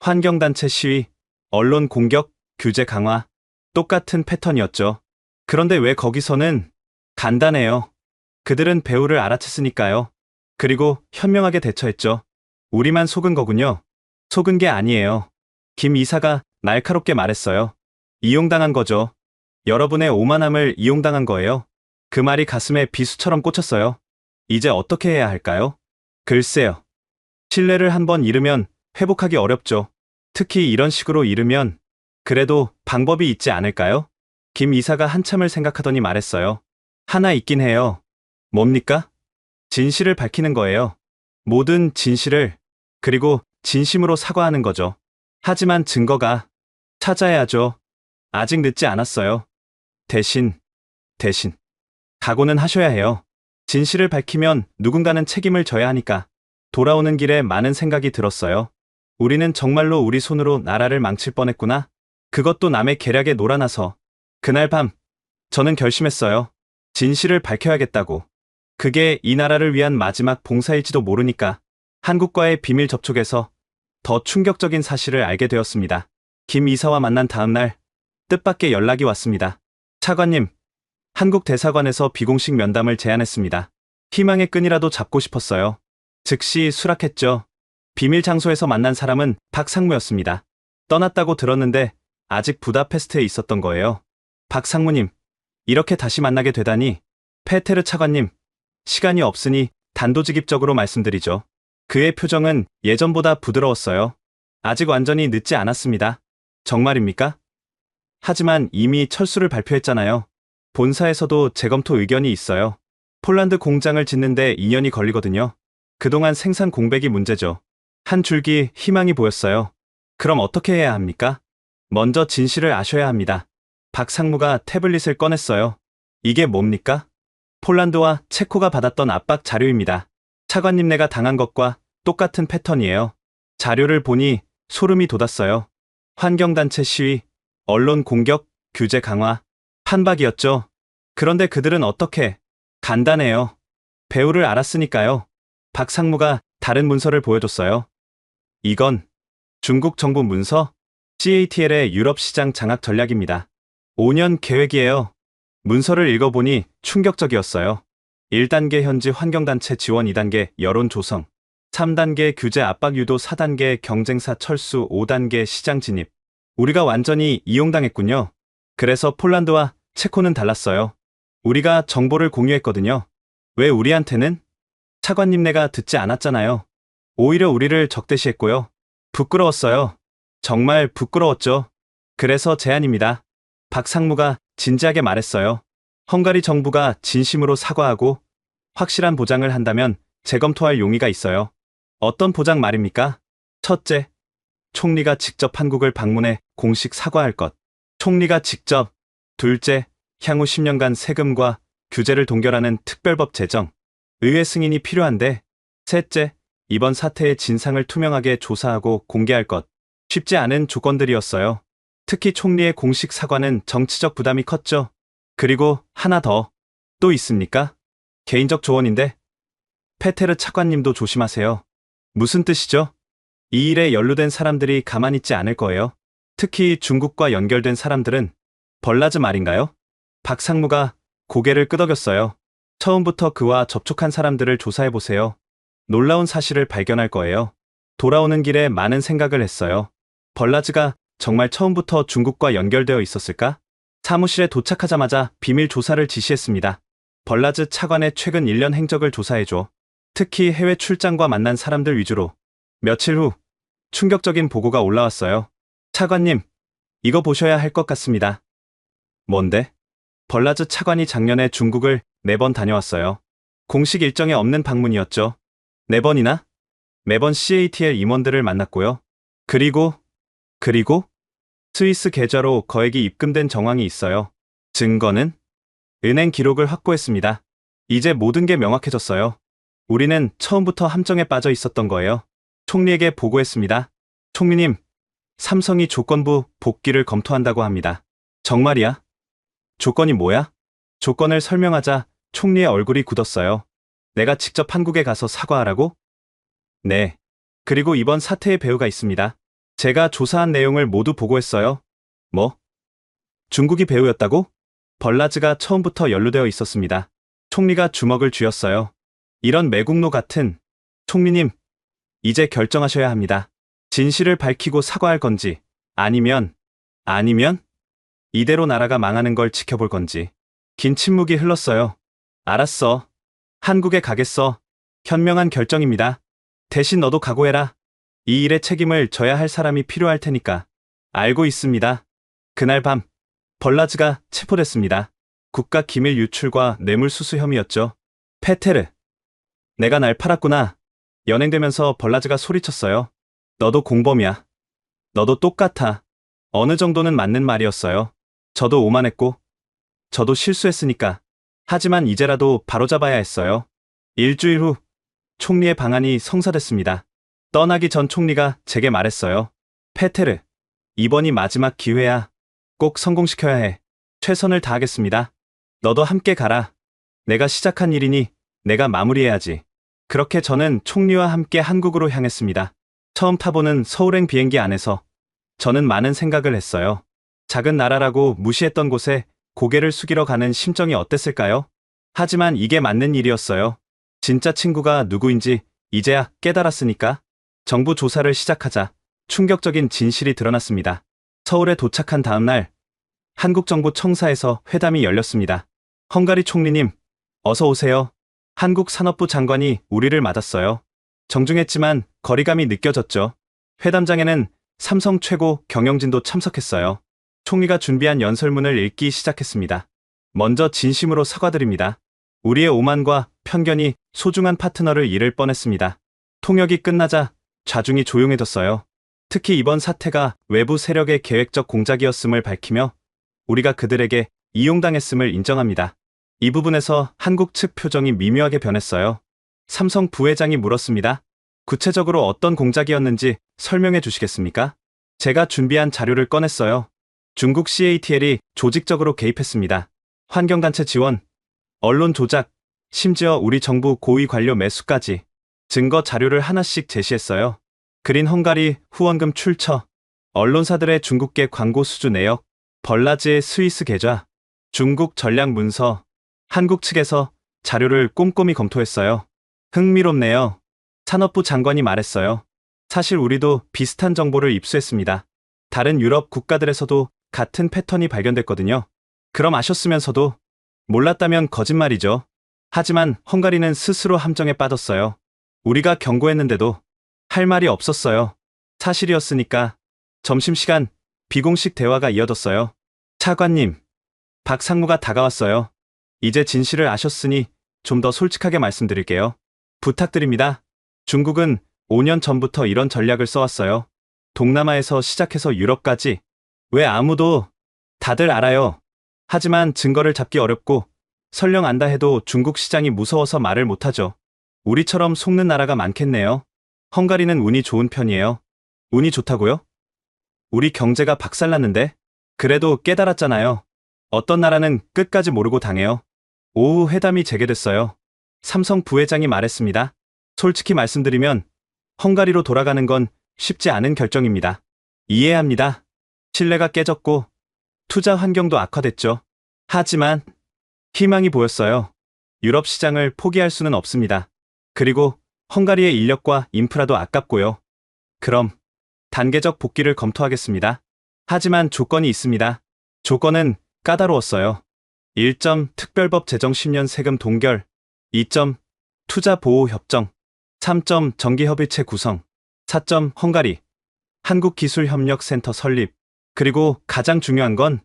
환경단체 시위, 언론 공격, 규제 강화. 똑같은 패턴이었죠. 그런데 왜 거기서는? 간단해요. 그들은 배후를 알아챘으니까요. 그리고 현명하게 대처했죠. 우리만 속은 거군요. 속은 게 아니에요. 김 이사가 날카롭게 말했어요. 이용당한 거죠. 여러분의 오만함을 이용당한 거예요. 그 말이 가슴에 비수처럼 꽂혔어요. 이제 어떻게 해야 할까요? 글쎄요. 신뢰를 한번 잃으면 회복하기 어렵죠. 특히 이런 식으로 잃으면 그래도 방법이 있지 않을까요? 김 이사가 한참을 생각하더니 말했어요. 하나 있긴 해요. 뭡니까? 진실을 밝히는 거예요. 모든 진실을. 그리고 진심으로 사과하는 거죠. 하지만 증거가 찾아야죠. 아직 늦지 않았어요. 대신 각오는 하셔야 해요. 진실을 밝히면 누군가는 책임을 져야 하니까. 돌아오는 길에 많은 생각이 들었어요. 우리는 정말로 우리 손으로 나라를 망칠 뻔했구나. 그것도 남의 계략에 놀아나서. 그날 밤 저는 결심했어요. 진실을 밝혀야겠다고. 그게 이 나라를 위한 마지막 봉사일지도 모르니까. 한국과의 비밀 접촉에서 더 충격적인 사실을 알게 되었습니다. 김 이사와 만난 다음 날 뜻밖의 연락이 왔습니다. 차관님, 한국 대사관에서 비공식 면담을 제안했습니다. 희망의 끈이라도 잡고 싶었어요. 즉시 수락했죠. 비밀 장소에서 만난 사람은 박상무였습니다. 떠났다고 들었는데 아직 부다페스트에 있었던 거예요. 박상무님, 이렇게 다시 만나게 되다니. 페테르 차관님, 시간이 없으니 단도직입적으로 말씀드리죠. 그의 표정은 예전보다 부드러웠어요. 아직 완전히 늦지 않았습니다. 정말입니까? 하지만 이미 철수를 발표했잖아요. 본사에서도 재검토 의견이 있어요. 폴란드 공장을 짓는데 2년이 걸리거든요. 그동안 생산 공백이 문제죠. 한 줄기 희망이 보였어요. 그럼 어떻게 해야 합니까? 먼저 진실을 아셔야 합니다. 박상무가 태블릿을 꺼냈어요. 이게 뭡니까? 폴란드와 체코가 받았던 압박 자료입니다. 차관님네가 당한 것과 똑같은 패턴이에요. 자료를 보니 소름이 돋았어요. 환경단체 시위, 언론 공격, 규제 강화, 판박이었죠. 그런데 그들은 어떻게? 간단해요. 배우를 알았으니까요. 박상무가 다른 문서를 보여줬어요. 이건 중국 정부 문서, CATL의 유럽 시장 장악 전략입니다. 5년 계획이에요. 문서를 읽어보니 충격적이었어요. 1단계 현지 환경단체 지원, 2단계 여론 조성, 3단계 규제 압박 유도, 4단계 경쟁사 철수, 5단계 시장 진입. 우리가 완전히 이용당했군요. 그래서 폴란드와 체코는 달랐어요. 우리가 정보를 공유했거든요. 왜 우리한테는? 차관님네가 듣지 않았잖아요. 오히려 우리를 적대시했고요. 부끄러웠어요. 정말 부끄러웠죠. 그래서 제안입니다. 박상무가 진지하게 말했어요. 헝가리 정부가 진심으로 사과하고 확실한 보장을 한다면 재검토할 용의가 있어요. 어떤 보장 말입니까? 첫째, 총리가 직접 한국을 방문해 공식 사과할 것. 총리가 직접. 둘째, 향후 10년간 세금과 규제를 동결하는 특별법 제정. 의회 승인이 필요한데. 셋째, 이번 사태의 진상을 투명하게 조사하고 공개할 것. 쉽지 않은 조건들이었어요. 특히 총리의 공식 사과는 정치적 부담이 컸죠. 그리고 하나 더. 또 있습니까? 개인적 조언인데. 페테르 차관님도 조심하세요. 무슨 뜻이죠? 이 일에 연루된 사람들이 가만히 있지 않을 거예요. 특히 중국과 연결된 사람들은. 벌라즈 말인가요? 박상무가 고개를 끄덕였어요. 처음부터 그와 접촉한 사람들을 조사해보세요. 놀라운 사실을 발견할 거예요. 돌아오는 길에 많은 생각을 했어요. 벌라즈가 정말 처음부터 중국과 연결되어 있었을까? 사무실에 도착하자마자 비밀 조사를 지시했습니다. 벌라즈 차관의 최근 1년 행적을 조사해줘. 특히 해외 출장과 만난 사람들 위주로. 며칠 후 충격적인 보고가 올라왔어요. 차관님, 이거 보셔야 할 것 같습니다. 뭔데? 벌라즈 차관이 작년에 중국을 4번 다녀왔어요. 공식 일정에 없는 방문이었죠. 4번이나? 매번 CATL 임원들을 만났고요. 그리고 스위스 계좌로 거액이 입금된 정황이 있어요. 증거는? 은행 기록을 확보했습니다. 이제 모든 게 명확해졌어요. 우리는 처음부터 함정에 빠져 있었던 거예요. 총리에게 보고했습니다. 총리님, 삼성이 조건부 복귀를 검토한다고 합니다. 정말이야? 조건이 뭐야? 조건을 설명하자 총리의 얼굴이 굳었어요. 내가 직접 한국에 가서 사과하라고? 네. 그리고 이번 사태의 배후가 있습니다. 제가 조사한 내용을 모두 보고했어요. 뭐? 중국이 배후였다고? 벌라즈가 처음부터 연루되어 있었습니다. 총리가 주먹을 쥐었어요. 이런 매국노 같은. 총리님, 이제 결정하셔야 합니다. 진실을 밝히고 사과할 건지, 아니면 이대로 나라가 망하는 걸 지켜볼 건지. 긴 침묵이 흘렀어요. 알았어. 한국에 가겠어. 현명한 결정입니다. 대신 너도 각오해라. 이 일의 책임을 져야 할 사람이 필요할 테니까. 알고 있습니다. 그날 밤, 벌라즈가 체포됐습니다. 국가 기밀 유출과 뇌물수수 혐의였죠. 페테르, 내가 날 팔았구나. 연행되면서 벌라즈가 소리쳤어요. 너도 공범이야. 너도 똑같아. 어느 정도는 맞는 말이었어요. 저도 오만했고, 저도 실수했으니까. 하지만 이제라도 바로잡아야 했어요. 일주일 후, 총리의 방안이 성사됐습니다. 떠나기 전 총리가 제게 말했어요. 페테르, 이번이 마지막 기회야. 꼭 성공시켜야 해. 최선을 다하겠습니다. 너도 함께 가라. 내가 시작한 일이니 내가 마무리해야지. 그렇게 저는 총리와 함께 한국으로 향했습니다. 처음 타보는 서울행 비행기 안에서 저는 많은 생각을 했어요. 작은 나라라고 무시했던 곳에 고개를 숙이러 가는 심정이 어땠을까요? 하지만 이게 맞는 일이었어요. 진짜 친구가 누구인지 이제야 깨달았으니까. 정부 조사를 시작하자 충격적인 진실이 드러났습니다. 서울에 도착한 다음 날 한국 정부 청사에서 회담이 열렸습니다. 헝가리 총리님, 어서 오세요. 한국 산업부 장관이 우리를 맞았어요. 정중했지만 거리감이 느껴졌죠. 회담장에는 삼성 최고 경영진도 참석했어요. 총리가 준비한 연설문을 읽기 시작했습니다. 먼저 진심으로 사과드립니다. 우리의 오만과 편견이 소중한 파트너를 잃을 뻔했습니다. 통역이 끝나자 좌중이 조용해졌어요. 특히 이번 사태가 외부 세력의 계획적 공작이었음을 밝히며 우리가 그들에게 이용당했음을 인정합니다. 이 부분에서 한국 측 표정이 미묘하게 변했어요. 삼성 부회장이 물었습니다. 구체적으로 어떤 공작이었는지 설명해 주시겠습니까? 제가 준비한 자료를 꺼냈어요. 중국 CATL이 조직적으로 개입했습니다. 환경단체 지원, 언론 조작, 심지어 우리 정부 고위 관료 매수까지 증거 자료를 하나씩 제시했어요. 그린 헝가리 후원금 출처, 언론사들의 중국계 광고 수주 내역, 벌라즈의 스위스 계좌, 중국 전략 문서, 한국 측에서 자료를 꼼꼼히 검토했어요. 흥미롭네요. 산업부 장관이 말했어요. 사실 우리도 비슷한 정보를 입수했습니다. 다른 유럽 국가들에서도 같은 패턴이 발견됐거든요. 그럼 아셨으면서도 몰랐다면 거짓말이죠. 하지만 헝가리는 스스로 함정에 빠졌어요. 우리가 경고했는데도 할 말이 없었어요. 사실이었으니까. 점심시간 비공식 대화가 이어졌어요. 차관님, 박 상무가 다가왔어요. 이제 진실을 아셨으니 좀 더 솔직하게 말씀드릴게요. 부탁드립니다. 중국은 5년 전부터 이런 전략을 써왔어요. 동남아에서 시작해서 유럽까지. 왜 아무도 다들 알아요. 하지만 증거를 잡기 어렵고 설령 안다 해도 중국 시장이 무서워서 말을 못하죠. 우리처럼 속는 나라가 많겠네요. 헝가리는 운이 좋은 편이에요. 운이 좋다고요? 우리 경제가 박살났는데? 그래도 깨달았잖아요. 어떤 나라는 끝까지 모르고 당해요. 오후 회담이 재개됐어요. 삼성 부회장이 말했습니다. 솔직히 말씀드리면 헝가리로 돌아가는 건 쉽지 않은 결정입니다. 이해합니다. 신뢰가 깨졌고 투자 환경도 악화됐죠. 하지만 희망이 보였어요. 유럽 시장을 포기할 수는 없습니다. 그리고 헝가리의 인력과 인프라도 아깝고요. 그럼 단계적 복귀를 검토하겠습니다. 하지만 조건이 있습니다. 조건은 까다로웠어요. 1점 특별법 제정 10년 세금 동결, 2점 투자 보호 협정, 3점 정기협의체 구성, 4점 헝가리 한국기술협력센터 설립, 그리고 가장 중요한 건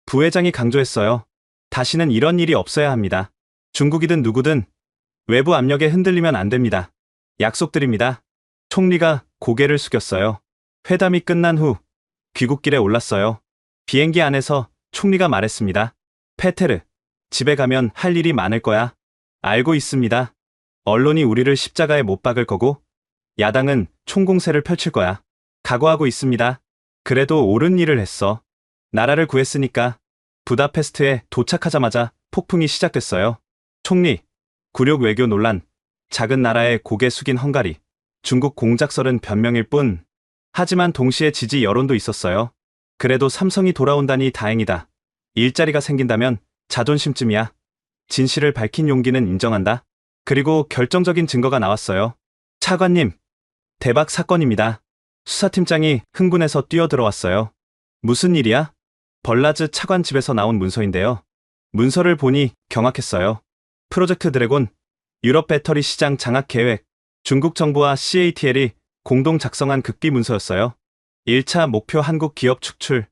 부회장이 강조했어요. 다시는 이런 일이 없어야 합니다. 중국이든 누구든 외부 압력에 흔들리면 안 됩니다. 약속드립니다. 총리가 고개를 숙였어요. 회담이 끝난 후 귀국길에 올랐어요. 비행기 안에서 총리가 말했습니다. 페테르, 집에 가면 할 일이 많을 거야. 알고 있습니다. 언론이 우리를 십자가에 못 박을 거고 야당은 총공세를 펼칠 거야. 각오하고 있습니다. 그래도 옳은 일을 했어. 나라를 구했으니까. 부다페스트에 도착하자마자 폭풍이 시작됐어요. 총리, 굴욕 외교 논란, 작은 나라에 고개 숙인 헝가리, 중국 공작설은 변명일 뿐. 하지만 동시에 지지 여론도 있었어요. 그래도 삼성이 돌아온다니 다행이다. 일자리가 생긴다면 자존심쯤이야. 진실을 밝힌 용기는 인정한다. 그리고 결정적인 증거가 나왔어요. 차관님, 대박 사건입니다. 수사팀장이 흥분해서 뛰어들어왔어요. 무슨 일이야? 벌라즈 차관 집에서 나온 문서인데요. 문서를 보니 경악했어요. 프로젝트 드래곤, 유럽 배터리 시장 장악 계획, 중국 정부와 CATL이 공동 작성한 극비 문서였어요. 1차 목표 한국 기업 축출,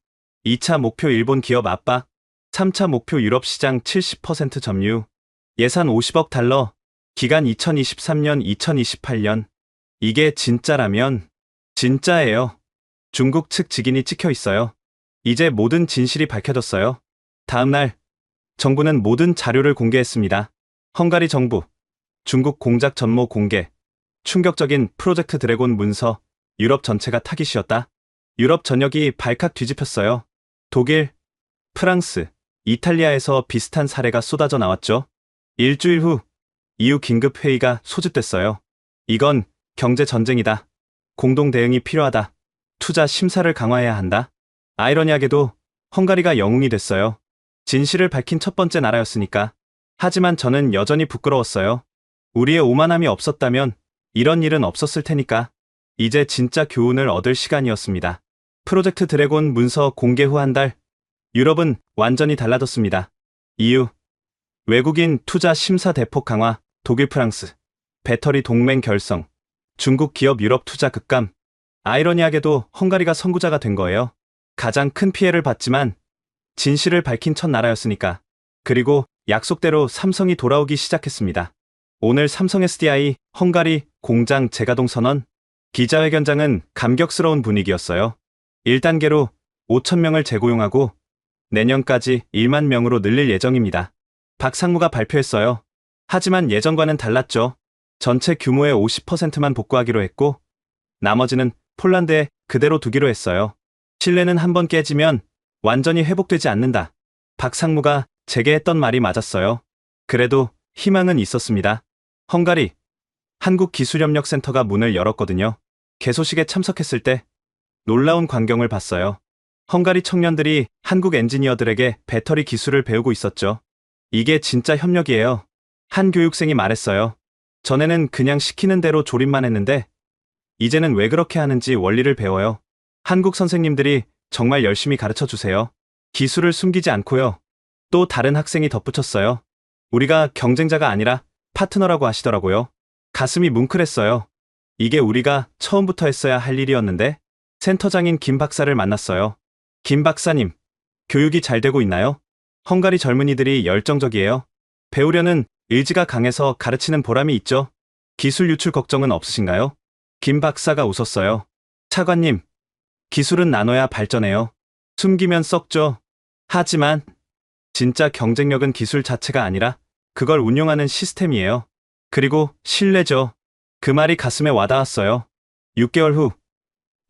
2차 목표 일본 기업 압박, 3차 목표 유럽 시장 70% 점유, 예산 50억 달러, 기간 2023년 2028년. 이게 진짜라면 진짜예요. 중국 측 직인이 찍혀 있어요. 이제 모든 진실이 밝혀졌어요. 다음 날 정부는 모든 자료를 공개했습니다. 헝가리 정부, 중국 공작 전모 공개, 충격적인 프로젝트 드래곤 문서, 유럽 전체가 타깃이었다. 유럽 전역이 발칵 뒤집혔어요. 독일, 프랑스, 이탈리아에서 비슷한 사례가 쏟아져 나왔죠. 일주일 후 EU 긴급 회의가 소집됐어요. 이건 경제 전쟁이다. 공동 대응이 필요하다. 투자 심사를 강화해야 한다. 아이러니하게도 헝가리가 영웅이 됐어요. 진실을 밝힌 첫 번째 나라였으니까. 하지만 저는 여전히 부끄러웠어요. 우리의 오만함이 없었다면 이런 일은 없었을 테니까. 이제 진짜 교훈을 얻을 시간이었습니다. 프로젝트 드래곤 문서 공개 후 한 달, 유럽은 완전히 달라졌습니다. 이유, 외국인 투자 심사 대폭 강화, 독일 프랑스, 배터리 동맹 결성, 중국 기업 유럽 투자 급감. 아이러니하게도 헝가리가 선구자가 된 거예요. 가장 큰 피해를 봤지만 진실을 밝힌 첫 나라였으니까. 그리고 약속대로 삼성이 돌아오기 시작했습니다. 오늘 삼성 SDI 헝가리 공장 재가동 선언. 기자회견장은 감격스러운 분위기였어요. 1단계로 5,000명을 재고용하고 내년까지 1만 명으로 늘릴 예정입니다. 박 상무가 발표했어요. 하지만 예전과는 달랐죠. 전체 규모의 50%만 복구하기로 했고 나머지는 폴란드에 그대로 두기로 했어요. 신뢰는 한번 깨지면 완전히 회복되지 않는다. 박 상무가 제게 했던 말이 맞았어요. 그래도 희망은 있었습니다. 헝가리 한국기술협력센터가 문을 열었거든요. 개소식에 참석했을 때 놀라운 광경을 봤어요. 헝가리 청년들이 한국 엔지니어들에게 배터리 기술을 배우고 있었죠. 이게 진짜 협력이에요. 한 교육생이 말했어요. 전에는 그냥 시키는 대로 조립만 했는데 이제는 왜 그렇게 하는지 원리를 배워요. 한국 선생님들이 정말 열심히 가르쳐 주세요. 기술을 숨기지 않고요. 또 다른 학생이 덧붙였어요. 우리가 경쟁자가 아니라 파트너라고 하시더라고요. 가슴이 뭉클했어요. 이게 우리가 처음부터 했어야 할 일이었는데. 센터장인 김 박사를 만났어요. 김 박사님, 교육이 잘 되고 있나요? 헝가리 젊은이들이 열정적이에요. 배우려는 의지가 강해서 가르치는 보람이 있죠. 기술 유출 걱정은 없으신가요? 김 박사가 웃었어요. 차관님, 기술은 나눠야 발전해요. 숨기면 썩죠. 하지만 진짜 경쟁력은 기술 자체가 아니라 그걸 운용하는 시스템이에요. 그리고 신뢰죠. 그 말이 가슴에 와닿았어요. 6개월 후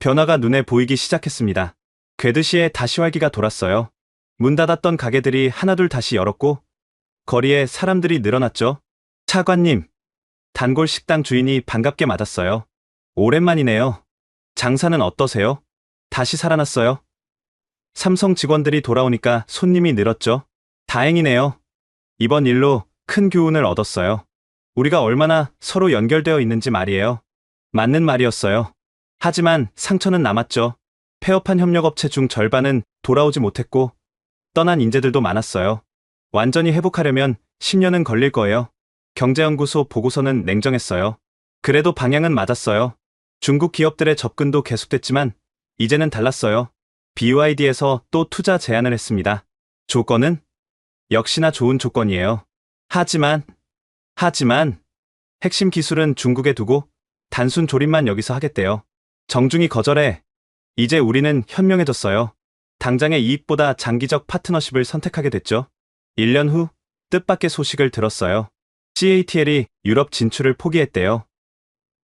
변화가 눈에 보이기 시작했습니다. 괴드시에 다시 활기가 돌았어요. 문 닫았던 가게들이 하나둘 다시 열었고 거리에 사람들이 늘어났죠. 차관님, 단골 식당 주인이 반갑게 맞았어요. 오랜만이네요. 장사는 어떠세요? 다시 살아났어요. 삼성 직원들이 돌아오니까 손님이 늘었죠. 다행이네요. 이번 일로 큰 교훈을 얻었어요. 우리가 얼마나 서로 연결되어 있는지 말이에요. 맞는 말이었어요. 하지만 상처는 남았죠. 폐업한 협력업체 중 절반은 돌아오지 못했고 떠난 인재들도 많았어요. 완전히 회복하려면 10년은 걸릴 거예요. 경제연구소 보고서는 냉정했어요. 그래도 방향은 맞았어요. 중국 기업들의 접근도 계속됐지만 이제는 달랐어요. BYD에서 또 투자 제안을 했습니다. 조건은 역시나 좋은 조건이에요. 하지만 핵심 기술은 중국에 두고 단순 조립만 여기서 하겠대요. 정중히 거절해. 이제 우리는 현명해졌어요. 당장의 이익보다 장기적 파트너십을 선택하게 됐죠. 1년 후 뜻밖의 소식을 들었어요. CATL이 유럽 진출을 포기했대요.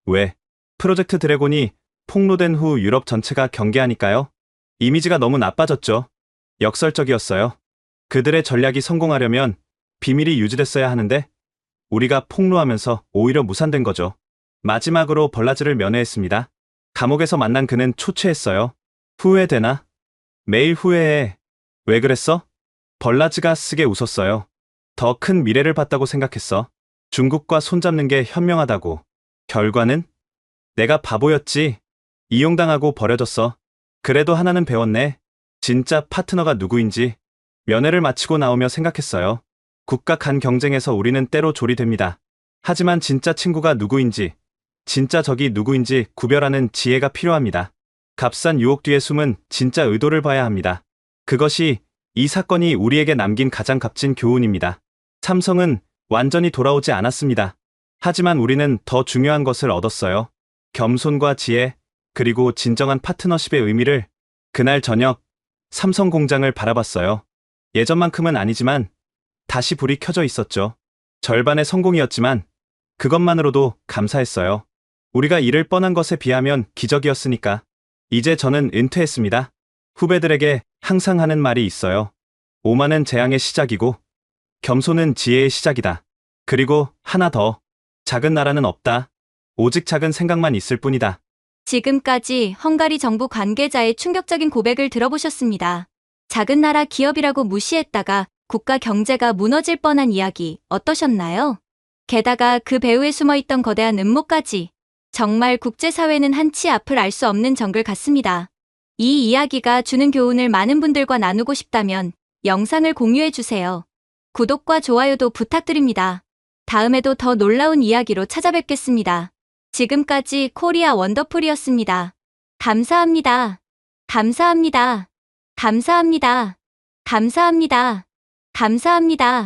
왜? 프로젝트 드래곤이 폭로된 후 유럽 전체가 경계하니까요. 이미지가 너무 나빠졌죠. 역설적이었어요. 그들의 전략이 성공하려면 비밀이 유지됐어야 하는데 우리가 폭로하면서 오히려 무산된 거죠. 마지막으로 벌라즈를 면회했습니다. 감옥에서 만난 그는 초췌했어요. 후회되나? 매일 후회해. 왜 그랬어? 벌라즈가 쓰게 웃었어요. 더 큰 미래를 봤다고 생각했어. 중국과 손잡는 게 현명하다고. 결과는? 내가 바보였지. 이용당하고 버려졌어. 그래도 하나는 배웠네. 진짜 파트너가 누구인지. 면회를 마치고 나오며 생각했어요. 국가 간 경쟁에서 우리는 때로 조리됩니다. 하지만 진짜 친구가 누구인지, 진짜 적이 누구인지 구별하는 지혜가 필요합니다. 값싼 유혹 뒤에 숨은 진짜 의도를 봐야 합니다. 그것이 이 사건이 우리에게 남긴 가장 값진 교훈입니다. 삼성은 완전히 돌아오지 않았습니다. 하지만 우리는 더 중요한 것을 얻었어요. 겸손과 지혜, 그리고 진정한 파트너십의 의미를. 그날 저녁 삼성 공장을 바라봤어요. 예전만큼은 아니지만 다시 불이 켜져 있었죠. 절반의 성공이었지만 그것만으로도 감사했어요. 우리가 잃을 뻔한 것에 비하면 기적이었으니까. 이제 저는 은퇴했습니다. 후배들에게 항상 하는 말이 있어요. 오만은 재앙의 시작이고 겸손은 지혜의 시작이다. 그리고 하나 더. 작은 나라는 없다. 오직 작은 생각만 있을 뿐이다. 지금까지 헝가리 정부 관계자의 충격적인 고백을 들어보셨습니다. 작은 나라 기업이라고 무시했다가 국가 경제가 무너질 뻔한 이야기 어떠셨나요? 게다가 그 배후에 숨어있던 거대한 음모까지. 정말 국제사회는 한치 앞을 알 수 없는 정글 같습니다. 이 이야기가 주는 교훈을 많은 분들과 나누고 싶다면 영상을 공유해주세요. 구독과 좋아요도 부탁드립니다. 다음에도 더 놀라운 이야기로 찾아뵙겠습니다. 지금까지 코리아 원더풀이었습니다. 감사합니다. 감사합니다. 감사합니다. 감사합니다. 감사합니다.